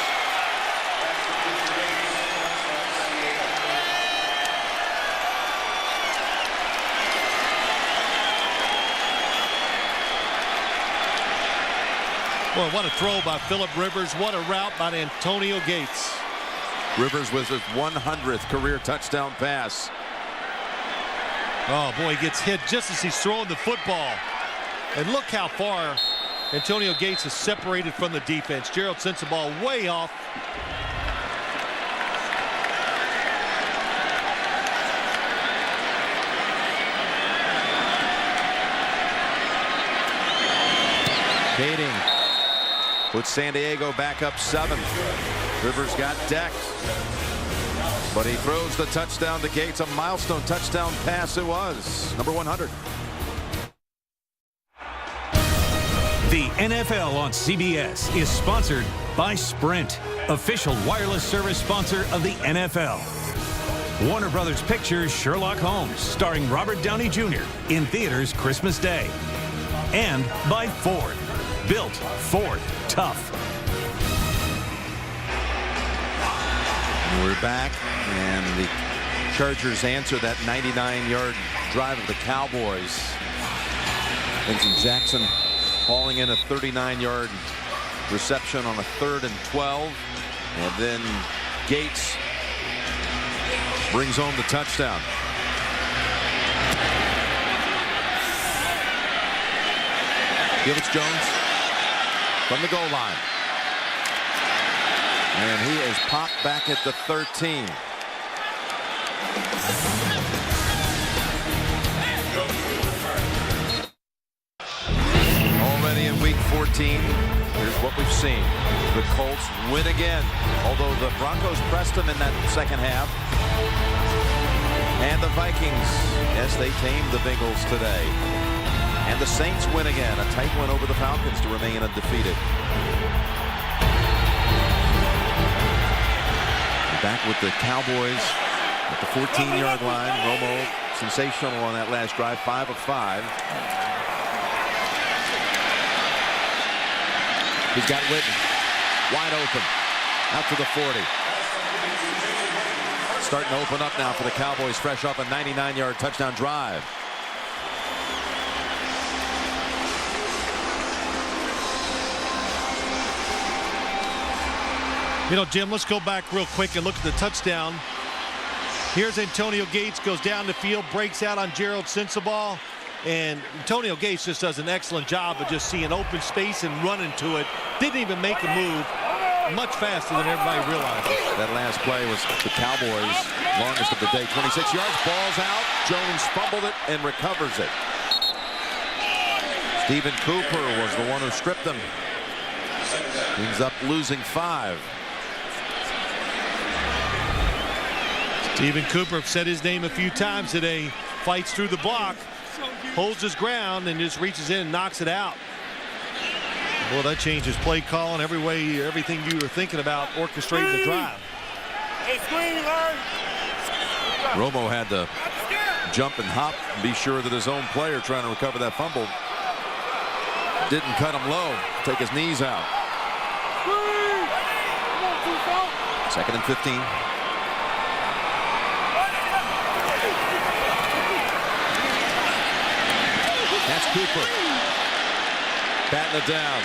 Boy, what a throw by Phillip Rivers. What a route by Antonio Gates. Rivers with his 100th career touchdown pass. Oh, boy, he gets hit just as he's throwing the football. And look how far Antonio Gates is separated from the defense. Gerald sends the ball way off. Kading puts San Diego back up 7. Rivers got decked, but he throws the touchdown to Gates. A milestone touchdown pass it was. Number 100. The NFL on CBS is sponsored by Sprint, official wireless service sponsor of the NFL. Warner Brothers Pictures' Sherlock Holmes, starring Robert Downey Jr. in theaters Christmas Day. And by Ford. Built Ford tough. We're back, and the Chargers answer that 99-yard drive of the Cowboys. Vincent Jackson hauling in a 39-yard reception on a 3rd and 12. And then Gates brings home the touchdown. Jones from the goal line. And he is popped back at the 13. Already in week 14, here's what we've seen. The Colts win again, although the Broncos pressed them in that second half. And the Vikings, yes, they tamed the Bengals today. And the Saints win again, a tight win over the Falcons to remain undefeated. Back with the Cowboys at the 14-yard line. Romo sensational on that last drive, 5 of 5. He's got Witten wide open out to the 40. Starting to open up now for the Cowboys, fresh off a 99-yard touchdown drive. You know, Jim, let's go back real quick and look at the touchdown. Here's Antonio Gates, goes down the field, breaks out on Gerald Sensabaugh, and Antonio Gates just does an excellent job of just seeing open space and running to it. Didn't even make a move. Much faster than everybody realized. That last play was the Cowboys' longest of the day. 26 yards, ball's out. Jones fumbled it and recovers it. Stephen Cooper was the one who stripped them. Ends up losing 5. Stephen Cooper said his name a few times today. Fights through the block, holds his ground, and just reaches in and knocks it out. Well, that changes play calling every way, everything you were thinking about orchestrating the drive. Romo had to jump and hop and be sure that his own player trying to recover that fumble didn't cut him low, take his knees out. 2nd and 15. That's Cooper. Batting it down.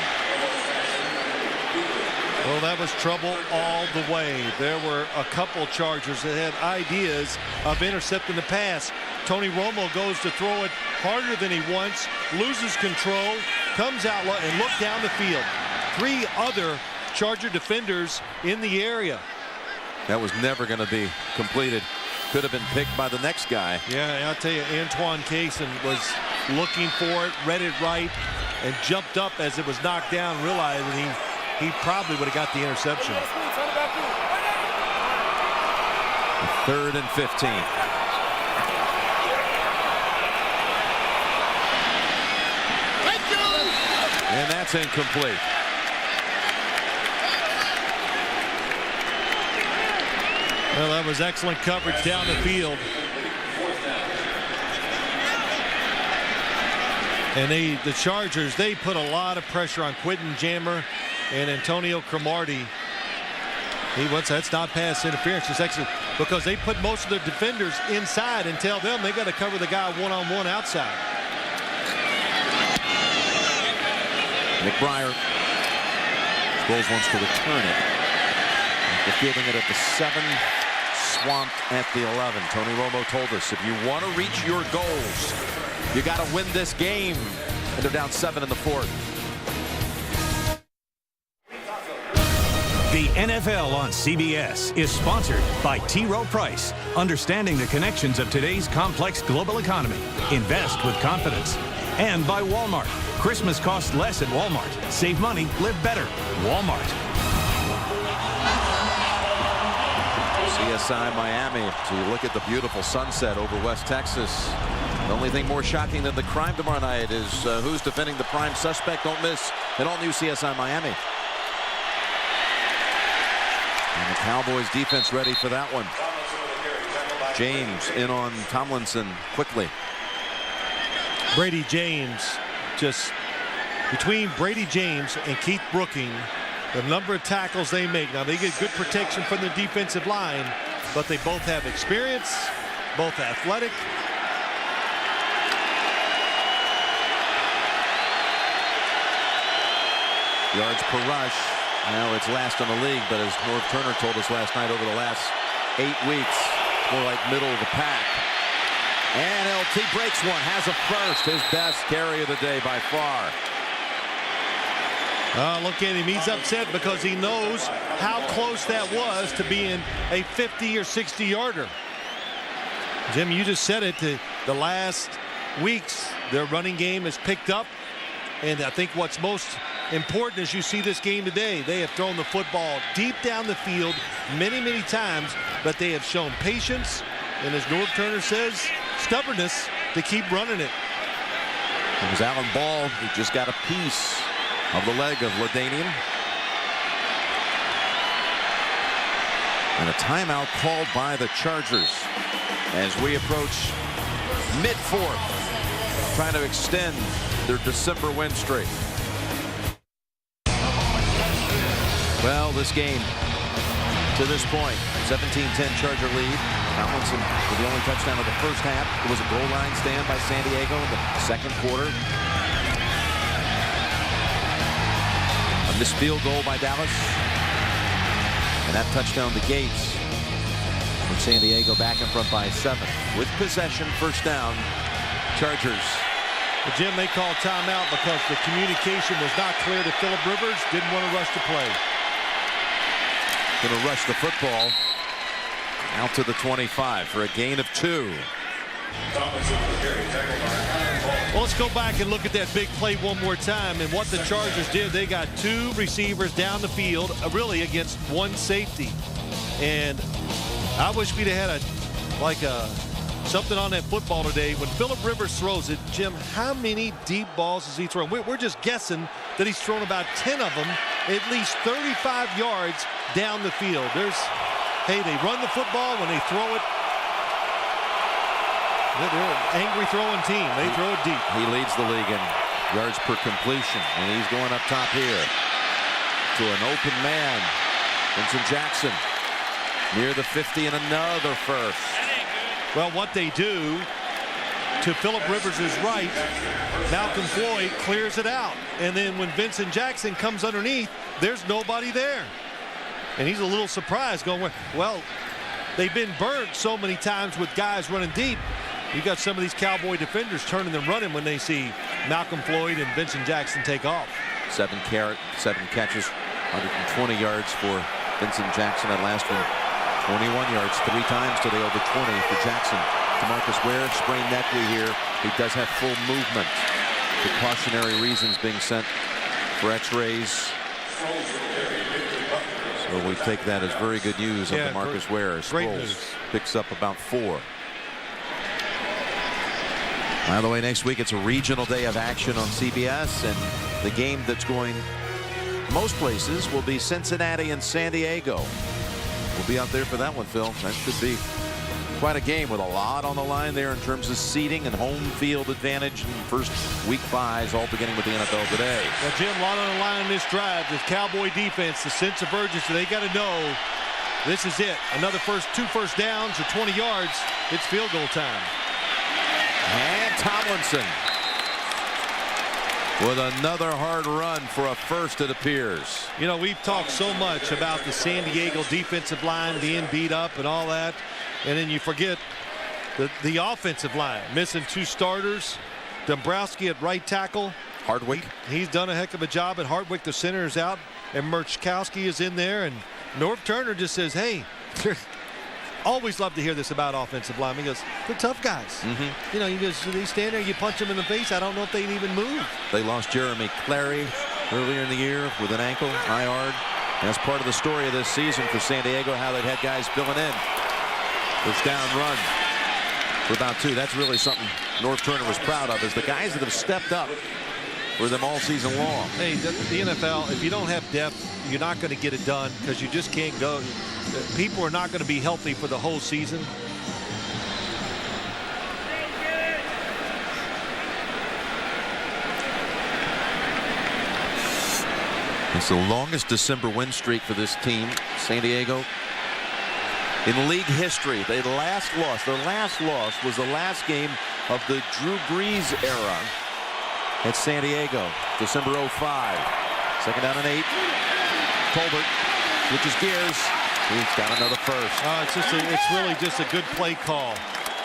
Well, that was trouble all the way. There were a couple Chargers that had ideas of intercepting the pass. Tony Romo goes to throw it harder than he wants, loses control, comes out and look down the field. 3 other Charger defenders in the area. That was never going to be completed. Could have been picked by the next guy. Yeah, I'll tell you, Antoine Cason was looking for it, read it right, and jumped up as it was knocked down, realizing he probably would have got the interception. 3rd and 15. And that's incomplete. Well, that was excellent coverage down the field. And the Chargers, they put a lot of pressure on Quentin Jammer and Antonio Cromartie. That's not pass interference. It's actually because they put most of their defenders inside and tell them they got to cover the guy one-on-one outside. McBriar. Sproles wants to return it. They're fielding it at the 7, swamped at the 11. Tony Romo told us if you want to reach your goals, you got to win this game. And they're down 7 in the 4th. The NFL on CBS is sponsored by T. Rowe Price, understanding the connections of today's complex global economy. Invest with confidence. And by Walmart. Christmas costs less at Walmart. Save money, live better. Walmart. CSI Miami. So you look at the beautiful sunset over West Texas. The only thing more shocking than the crime tomorrow night is who's defending the prime suspect. Don't miss an all-new CSI Miami. And the Cowboys defense ready for that one. James in on Tomlinson quickly. Brady James, just between Brady James and Keith Brooking, the number of tackles they make. Now they get good protection from the defensive line, but they both have experience, both athletic. Yards per rush. Now it's last in the league, but as Norv Turner told us last night, over the last 8 weeks, more like middle of the pack. And LT breaks one, has a first, his best carry of the day by far. Look at him, he's upset because he knows how close that was to being a 50 or 60 yarder. Jim, you just said it, the last weeks their running game has picked up, and I think what's most important as you see this game today, they have thrown the football deep down the field many times, but they have shown patience and, as Norv Turner says, stubbornness to keep running it. It was Alan Ball who just got a piece of the leg of LaDainian. And a timeout called by the Chargers as we approach mid-4th, trying to extend their December win streak. Well, this game to this point, 17-10 Charger lead. Tomlinson with the only touchdown of the first half. It was a goal line stand by San Diego in the second quarter. A missed field goal by Dallas. And that touchdown to Gates. With San Diego back in front by 7. With possession, first down, Chargers. Well, Jim, they called timeout because the communication was not clear to Phillip Rivers. Didn't want to rush the play. Going to rush the football out to the 25 for a gain of 2. Well, let's go back and look at that big play one more time. And what the Chargers did, they got 2 receivers down the field, really against 1 safety. And I wish we'd have had something on that football today. When Phillip Rivers throws it, Jim, how many deep balls has he thrown? We're just guessing that he's thrown about 10 of them, at least 35 yards down the field. Hey, they run the football. When they throw it, they're an angry throwing team. They throw it deep. He leads the league in yards per completion, and he's going up top here to an open man. Vincent Jackson near the 50 and another first. Well, what they do, to Phillip Rivers' right, Malcolm Floyd clears it out. And then when Vincent Jackson comes underneath, there's nobody there. And he's a little surprised going, well, they've been burnt so many times with guys running deep. You got some of these Cowboy defenders turning and running when they see Malcolm Floyd and Vincent Jackson take off. 7 catches, 120 yards for Vincent Jackson. That last one, 21 yards, 3 times today over 20 for Jackson. DeMarcus Ware, sprained neck we hear. He does have full movement. Precautionary reasons being sent for x-rays. So we take that as very good news of DeMarcus Ware. Sproles picks up about 4. By the way, next week it's a regional day of action on CBS, and the game that's going most places will be Cincinnati and San Diego. We'll be out there for that one, Phil. That should be quite a game with a lot on the line there in terms of seeding and home field advantage and first week buys, all beginning with the NFL today. Well, Jim, a lot on the line in this drive. The Cowboy defense, the sense of urgency, they got to know this is it. Another two first downs or 20 yards. It's field goal time. And Tomlinson with another hard run for a first, it appears. You know, we've talked so much about the San Diego defensive line being beat up and all that. And then you forget the offensive line missing 2 starters. Dombrowski at right tackle. Hardwick. He's done a heck of a job at Hardwick. The center is out, and Murchkowski is in there. And Norv Turner just says, hey, always love to hear this about offensive linemen. He goes, they're tough guys. You know, they stand there, you punch them in the face. I don't know if they'd even move. They lost Jeremy Clary earlier in the year with an ankle, IR'd. That's part of the story of this season for San Diego, how they've had guys filling in. First down run for about 2. That's really something Norv Turner was proud of, is the guys that have stepped up for them all season long. Hey, the NFL, if you don't have depth, you're not going to get it done because you just can't go. People are not going to be healthy for the whole season. It's the longest December win streak for this team, San Diego, in league history. Their last loss was the last game of the Drew Brees era at San Diego, December 05. Second down and 8. Colbert switches gears. He's got another first. It's really just a good play call.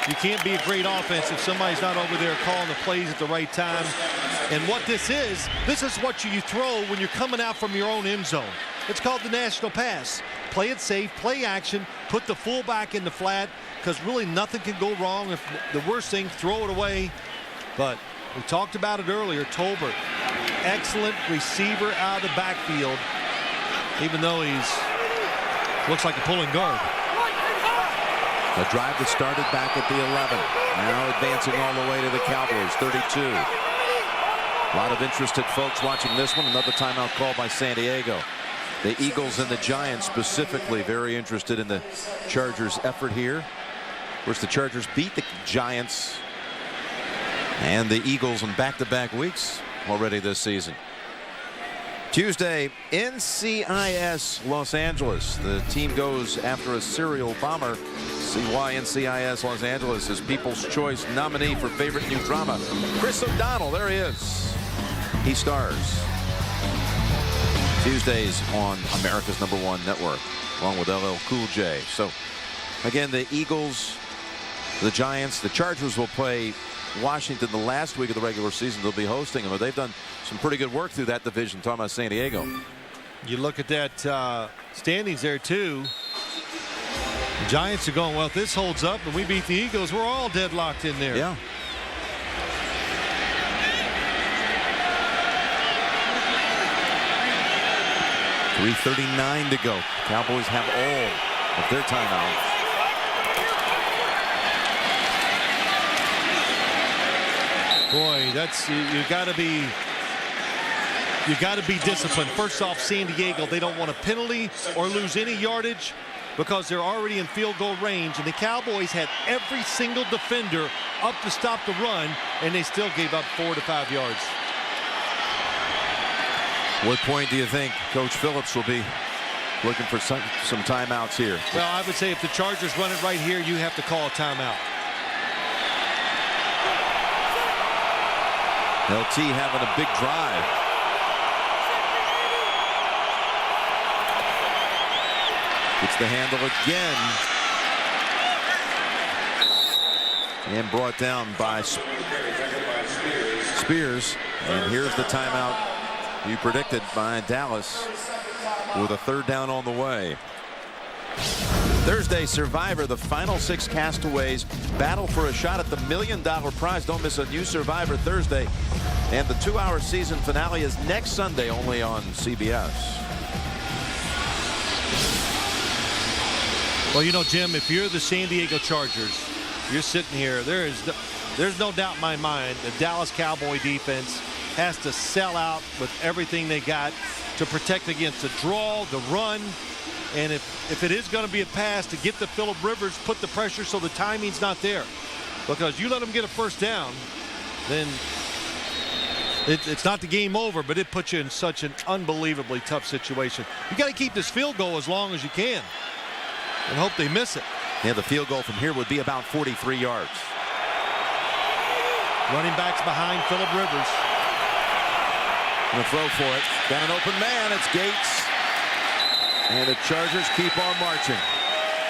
You can't be a great offense if somebody's not over there calling the plays at the right time. And what this is what you throw when you're coming out from your own end zone. It's called the national pass. Play it safe, play action, put the fullback in the flat, because really nothing can go wrong. If the worst thing, throw it away. But we talked about it earlier. Tolbert, excellent receiver out of the backfield, even though looks like a pulling guard. A drive that started back at the 11. Now advancing all the way to the Cowboys, 32. A lot of interested folks watching this one. Another timeout call by San Diego. The Eagles and the Giants specifically very interested in the Chargers' effort here. Of course, the Chargers beat the Giants and the Eagles in back-to-back weeks already this season. Tuesday, NCIS Los Angeles. The team goes after a serial bomber. See why NCIS Los Angeles is People's Choice nominee for favorite new drama. Chris O'Donnell, there he is. He stars Tuesdays on America's #1 network, along with LL Cool J. So, again, the Eagles, the Giants, the Chargers will play Washington the last week of the regular season. They'll be hosting them, but they've done some pretty good work through that division. Talking about San Diego. You look at that standings there, too. The Giants are going, well, if this holds up and we beat the Eagles, we're all deadlocked in there. Yeah. .339 to go. Cowboys have all of their timeouts. Boy, that's you got to be disciplined. First off, San Diego, they don't want a penalty or lose any yardage because they're already in field goal range, and the Cowboys had every single defender up to stop the run, and they still gave up 4 to 5 yards. What point do you think Coach Phillips will be looking for some timeouts here? Well, I would say if the Chargers run it right here, you have to call a timeout. LT having a big drive. Gets the handle again. And brought down by Spears. And here's the timeout you predicted by Dallas with a 3rd down on the way. Thursday Survivor, the final 6 castaways battle for a shot at the $1 million prize. Don't miss a new Survivor Thursday. And the 2-hour season finale is next Sunday, only on CBS. Well, you know, Jim, if you're the San Diego Chargers, you're sitting here, there's no doubt in my mind the Dallas Cowboy defense has to sell out with everything they got to protect against the draw, the run. And if it is going to be a pass, to get to Phillip Rivers, put the pressure so the timing's not there. Because you let them get a first down, then it's not the game over, but it puts you in such an unbelievably tough situation. You got to keep this field goal as long as you can and hope they miss it. Yeah, the field goal from here would be about 43 yards. Running backs behind Phillip Rivers. Gonna throw for it. Got an open man. It's Gates. And the Chargers keep on marching.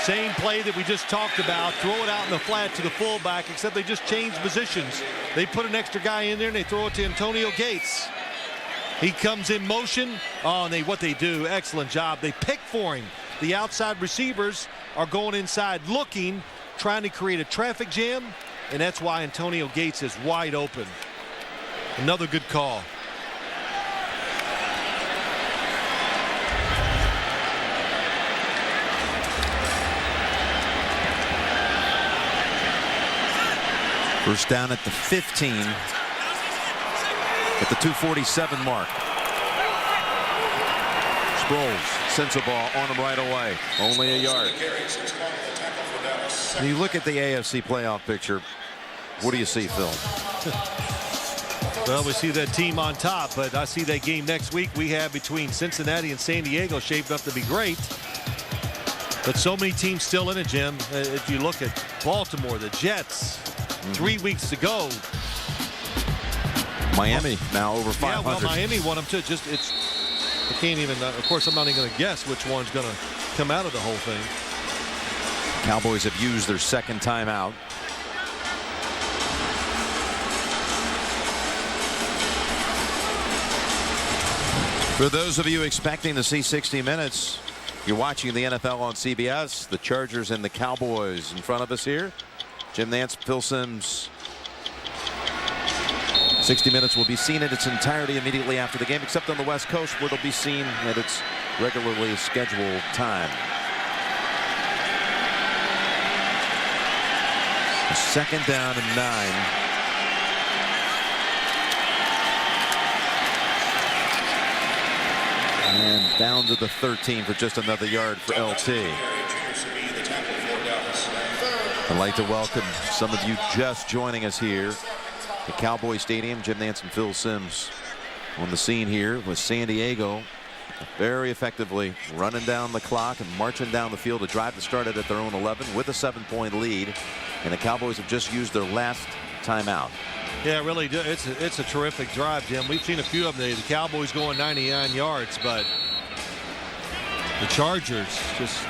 Same play that we just talked about. Throw it out in the flat to the fullback, except they just changed positions. They put an extra guy in there and they throw it to Antonio Gates. He comes in motion. Oh, and what they do, excellent job. They pick for him. The outside receivers are going inside looking, trying to create a traffic jam, and that's why Antonio Gates is wide open. Another good call. First down at the 15. At the 2:47 mark. Sproles sends a ball on him right away. Only a yard. When you look at the AFC playoff picture, what do you see, Phil? Well, we see that team on top, but I see that game next week we have between Cincinnati and San Diego shaping up to be great. But so many teams still in it, Jim. If you look at Baltimore, the Jets, 3 weeks to go. Miami now over 500. Yeah, well, Miami won them too. I can't even, of course, I'm not even going to guess which one's going to come out of the whole thing. Cowboys have used their second timeout. For those of you expecting to see 60 minutes, you're watching the NFL on CBS. The Chargers and the Cowboys in front of us here. Jim Nantz, Phil Simms. 60 Minutes will be seen in its entirety immediately after the game, except on the West Coast, where it'll be seen at its regularly scheduled time. A second down and 9. And down to the 13 for just another yard for LT. I'd like to welcome some of you just joining us here at Cowboy Stadium. Jim Nantz and Phil Simms on the scene here with San Diego very effectively running down the clock and marching down the field to drive to start it at their own 11 with a 7-point lead. And the Cowboys have just used their last timeout. Yeah, really, it's a terrific drive, Jim. We've seen a few of them today. The Cowboys going 99 yards, but the Chargers just...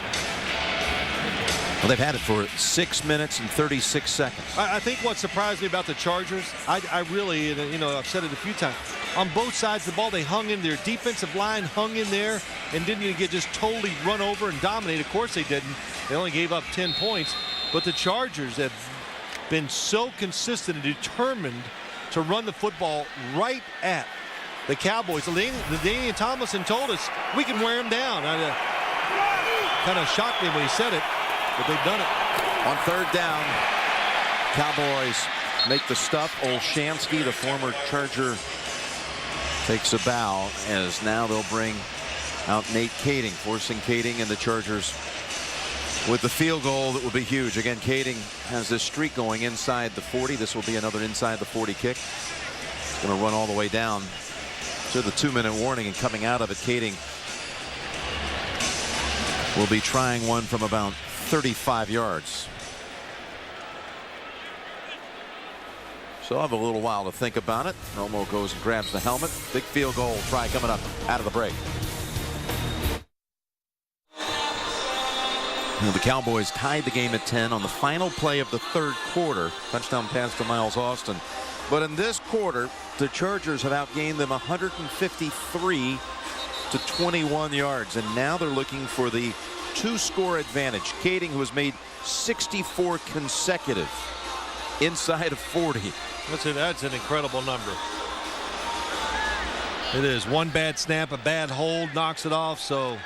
Well, they've had it for 6 minutes and 36 seconds. I think what surprised me about the Chargers, I really, you know, I've said it a few times, on both sides of the ball, they hung in there. Defensive line hung in there and didn't get just totally run over and dominated. Of course they didn't. They only gave up 10 points. But the Chargers have been so consistent and determined to run the football right at the Cowboys. Daniel Tomlinson told us we can wear them down. Kind of shocked me when he said it. But they've done it. On third down, Cowboys make the stuff. Olshansky, the former Charger, takes a bow as now they'll bring out Nate Kading, forcing Kading and the Chargers with the field goal that will be huge. Again, Kading has this streak going inside the 40. This will be another inside the 40 kick. It's going to run all the way down to the 2-minute warning, and coming out of it, Kading will be trying one from about 35 yards. So I'll have a little while to think about it. Romo goes and grabs the helmet. Big field goal try coming up out of the break. The Cowboys tied the game at 10 on the final play of the third quarter. Touchdown pass to Miles Austin. But in this quarter, the Chargers have outgained them 153 to 21 yards. And now they're looking for the 2-score advantage. Kading, who has made 64 consecutive inside of 40. That's an incredible number. It is. One bad snap, a bad hold, knocks it off. So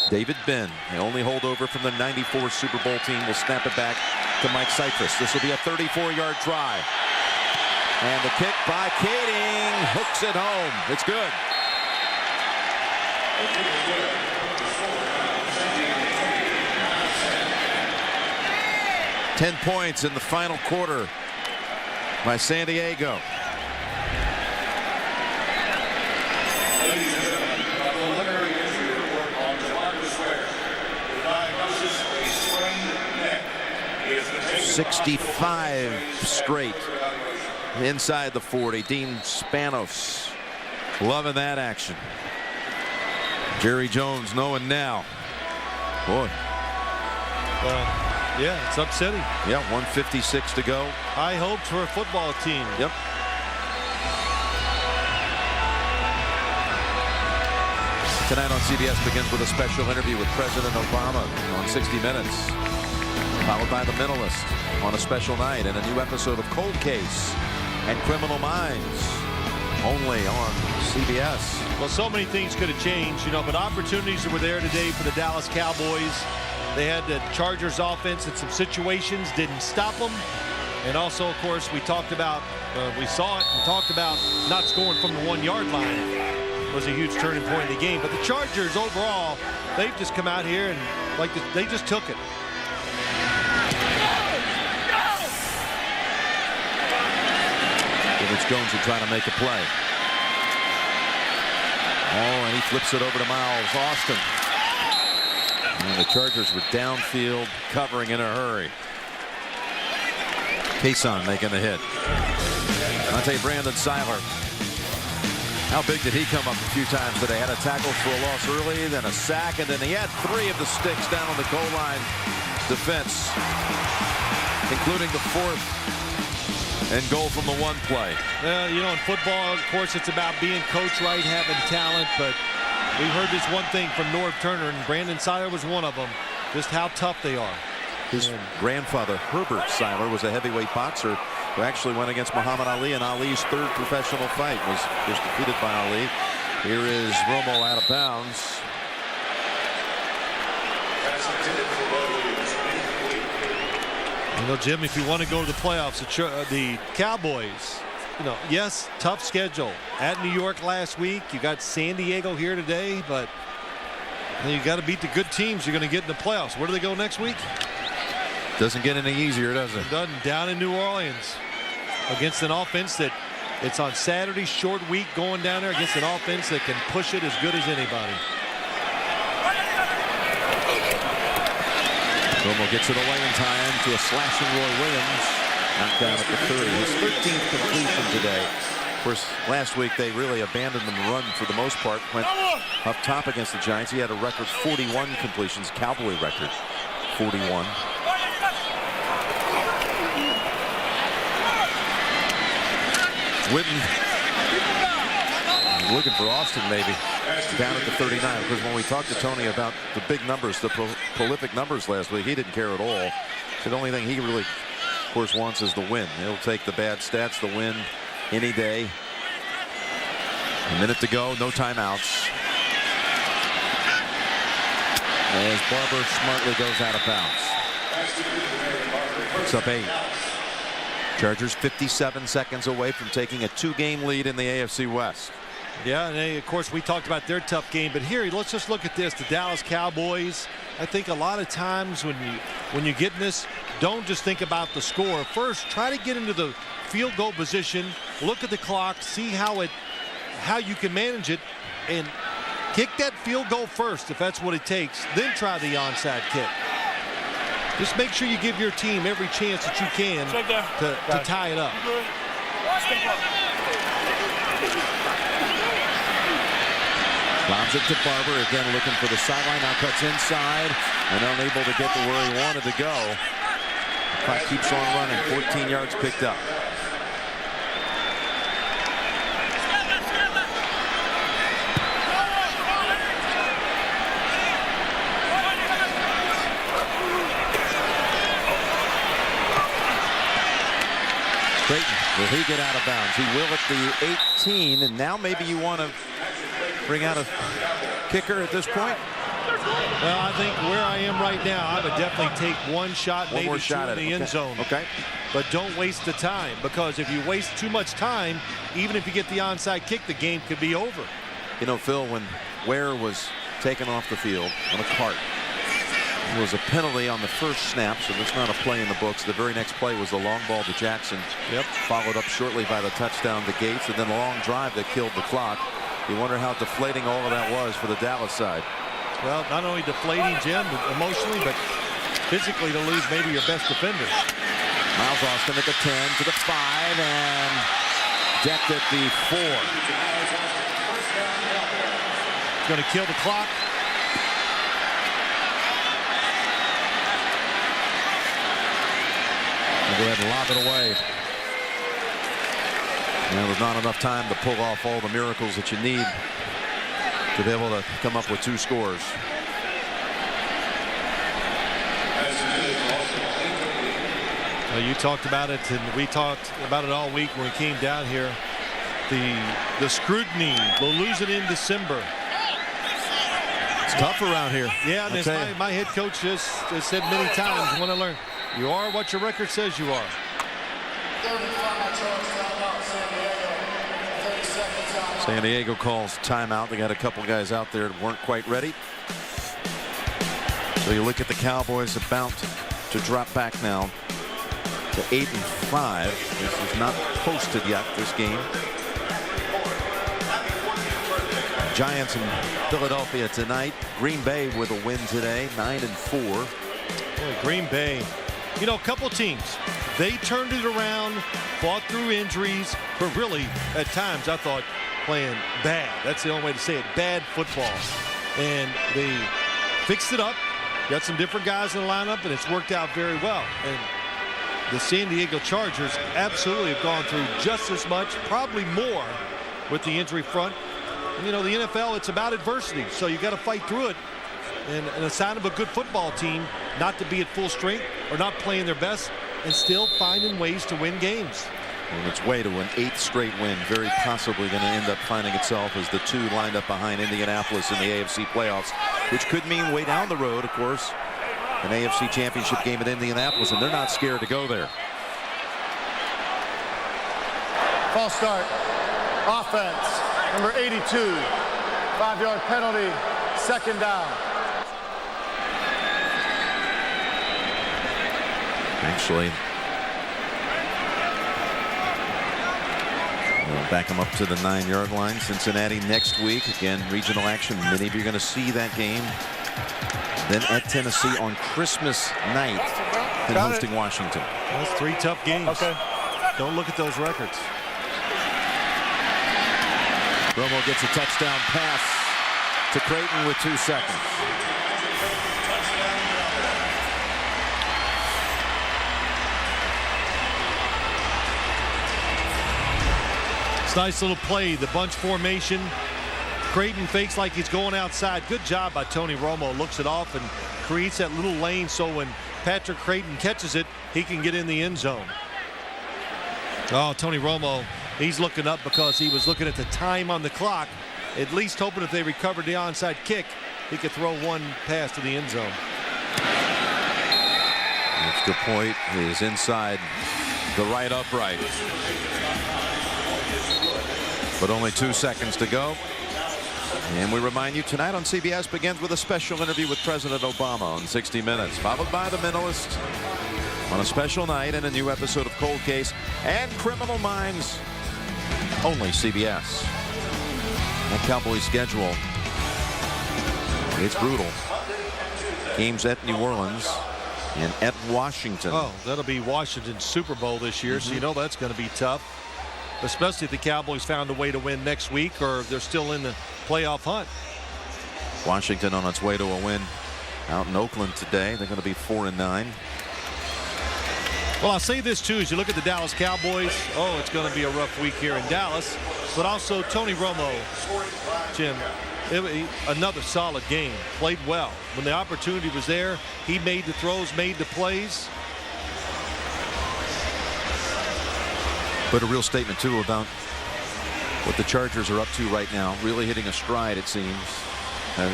David Benn, the only holdover from the '94 Super Bowl team, will snap it back to Mike Cypress. This will be a 34-yard try. And the kick by Kading hooks it home. It's good. 10 points in the final quarter by San Diego. "65 straight inside the 40. Dean Spanos loving that action. Jerry Jones knowing now. Boy. Yeah, it's upsetting. Yeah, 1:56 to go. High hopes for a football team. Yep. Tonight on CBS begins with a special interview with President Obama on 60 Minutes, followed by The Mentalist on a special night, and a new episode of Cold Case and Criminal Minds, only on CBS. Well, so many things could have changed, but opportunities were there today for the Dallas Cowboys. They had the Chargers offense in some situations, didn't stop them. And also, of course, we talked about, we saw it and talked about not scoring from the 1-yard line was a huge turning point in the game. But the Chargers overall, they've just come out here and they just took it. It's Jones who trying to make a play. Oh, and he flips it over to Miles Austin. And the Chargers were downfield covering in a hurry. Kayson making the hit. I'll tell you, Brandon Seiler. How big did he come up a few times today? Had a tackle for a loss early, then a sack, and then he had 3 of the sticks down on the goal line defense, including the 4th and goal from the 1 play. Well, in football, of course, it's about being coached right, having talent, but we've heard this one thing from Norv Turner, and Brandon Seiler was one of them, just how tough they are. His grandfather, Herbert Seiler, was a heavyweight boxer who actually went against Muhammad Ali in Ali's 3rd professional fight, was defeated by Ali. Here is Romo out of bounds. Jim, if you want to go to the playoffs, the Cowboys, yes, tough schedule. At New York last week, you got San Diego here today, but you got to beat the good teams. You're going to get in the playoffs. Where do they go next week? Doesn't get any easier, does it? It doesn't. Down in New Orleans against an offense that it's on Saturday, short week, going down there against an offense that can push it as good as anybody. Romo gets it away in time to a slashing Roy Williams. Knocked down at the 30. His 13th completion today. Of course, last week they really abandoned the run for the most part. Went up top against the Giants. He had a record 41 completions. Cowboy record 41. Witten looking for Austin maybe down at the 39, because when we talked to Tony about the big numbers, the prolific numbers last week, he didn't care at all. The only thing he really, of course, wants is the win. He'll take the bad stats, the win, any day. A minute to go, no timeouts. As Barber smartly goes out of bounds. It's up 8. Chargers 57 seconds away from taking a 2-game lead in the AFC West. Yeah, and of course we talked about their tough game, but here let's just look at this. The Dallas Cowboys, I think a lot of times when you get in this, don't just think about the score. First, try to get into the field goal position, look at the clock, see how you can manage it, and kick that field goal first if that's what it takes. Then try the onside kick. Just make sure you give your team every chance that you can to tie it up. Lobs it to Barber, again looking for the sideline, now cuts inside and unable to get to where he wanted to go. The clock keeps on running, 14 yards picked up. Creighton, will he get out of bounds? He will at the 18, and now maybe you want to bring out a kicker at this point? Well, I think where I am right now, I would definitely take one shot, One maybe more two shot in at the it. end zone. Okay. But don't waste the time, because if you waste too much time, even if you get the onside kick, the game could be over. You know, Phil, when Ware was taken off the field on a cart. It was a penalty on the first snap, so that's not a play in the books. The very next play was the long ball to Jackson. Followed up shortly by the touchdown to Gates, and then a long drive that killed the clock. You wonder how deflating all of that was for the Dallas side. Well, not only deflating, Jim, emotionally, but physically to lose maybe your best defender. Miles Austin at the 10 to the 5 and decked at the 4. It's going to kill the clock. Go ahead and lob it away. Now, there's not enough time to pull off all the miracles that you need to be able to come up with 2 scores. Well, you talked about it, and we talked about it all week when we came down here. The scrutiny, we'll lose it in December. It's tough around here. Yeah, and my head coach just said many times when I learned, you are what your record says you are. San Diego calls timeout. They got a couple guys out there that weren't quite ready. So you look at the Cowboys about to drop back now to 8-5. This is not posted yet, this game. Giants in Philadelphia tonight. Green Bay with a win today, 9-4. Boy, Green Bay, you know, a couple teams, they turned it around, fought through injuries, but really at times I thought playing bad. That's the only way to say it, bad football. And they fixed it up, got some different guys in the lineup, and it's worked out very well. And the San Diego Chargers absolutely have gone through just as much, probably more, with the injury front. And, you know, the NFL, it's about adversity, so you got to fight through it. And a sign of a good football team, not to be at full strength or not playing their best and still finding ways to win games. On its way to an 8th straight win, very possibly going to end up finding itself as the 2 lined up behind Indianapolis in the AFC playoffs, which could mean way down the road, of course, an AFC championship game at Indianapolis, and they're not scared to go there. False start. Offense. Number 82. 5-yard penalty. 2nd down. Actually, we'll back them up to the 9-yard line. Cincinnati next week. Again, regional action. Many of you are going to see that game. Then at Tennessee on Christmas night and hosting Washington. That's 3 tough games. Okay. Don't look at those records. Romo gets a touchdown pass to Creighton with 2 seconds. It's a nice little play, the bunch formation. Creighton fakes like he's going outside. Good job by Tony Romo. Looks it off and creates that little lane so when Patrick Creighton catches it, he can get in the end zone. Oh, Tony Romo, he's looking up because he was looking at the time on the clock, at least hoping if they recovered the onside kick, he could throw one pass to the end zone. That's a good point. He is inside the right upright. But only 2 seconds to go. And we remind you tonight on CBS begins with a special interview with President Obama on 60 Minutes, followed by The Mentalist on a special night and a new episode of Cold Case and Criminal Minds. Only CBS. That Cowboys schedule, it's brutal. Games at New Orleans and at Washington. Oh, that'll be Washington's Super Bowl this year, so you know that's going to be tough. Especially if the Cowboys found a way to win next week or they're still in the playoff hunt. Washington on its way to a win out in Oakland today. They're going to be 4-9. Well, I'll say this too, as you look at the Dallas Cowboys, oh, it's going to be a rough week here in Dallas, but also Tony Romo, Jim, another solid game, played well. When the opportunity was there, he made the throws, made the plays. But a real statement too about what the Chargers are up to right now, really hitting a stride, it seems.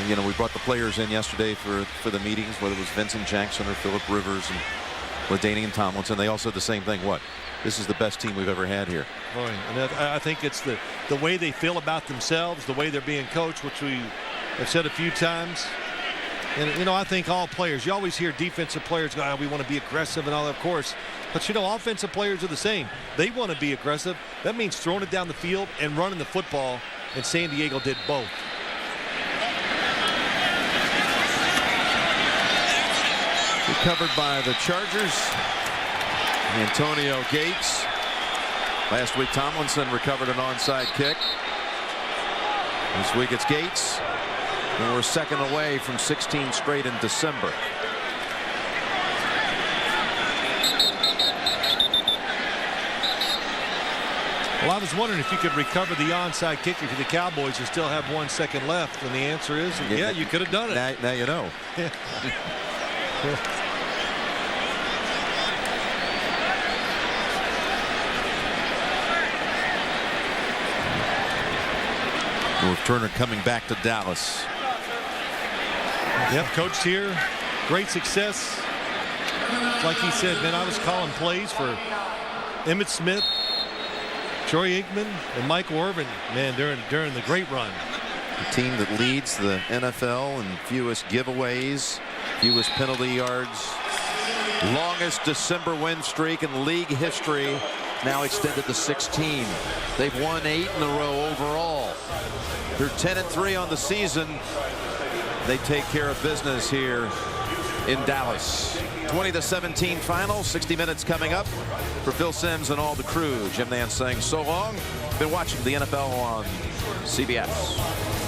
You know, we brought the players in yesterday for the meetings, whether it was Vincent Jackson or Phillip Rivers and LaDainian Tomlinson. They all said the same thing. What? This is the best team we've ever had here. Boy, and I think it's the way they feel about themselves, the way they're being coached, which we I've said a few times. And, you know, I think all players, you always hear defensive players go, we want to be aggressive and all that, of course. But, you know, offensive players are the same. They want to be aggressive. That means throwing it down the field and running the football. And San Diego did both. Recovered by the Chargers. Antonio Gates. Last week, Tomlinson recovered an onside kick. This week, it's Gates. And we're second away from 16 straight in December. Well, I was wondering if you could recover the onside kicker for the Cowboys and still have 1 second left. And the answer is, yeah, you could have done it. Now you know. North Turner coming back to Dallas. Yep, coached here. Great success. Like he said, man, I was calling plays for Emmitt Smith, Troy Aikman, and Michael Irvin, man, during the great run. The team that leads the NFL in fewest giveaways, fewest penalty yards, longest December win streak in league history, now extended to 16. They've won 8 in a row overall. They're 10-3 on the season. They take care of business here in Dallas. 20-17 final, 60 minutes coming up. For Phil Simms and all the crew, Jim Nance saying so long. Been watching the NFL on CBS.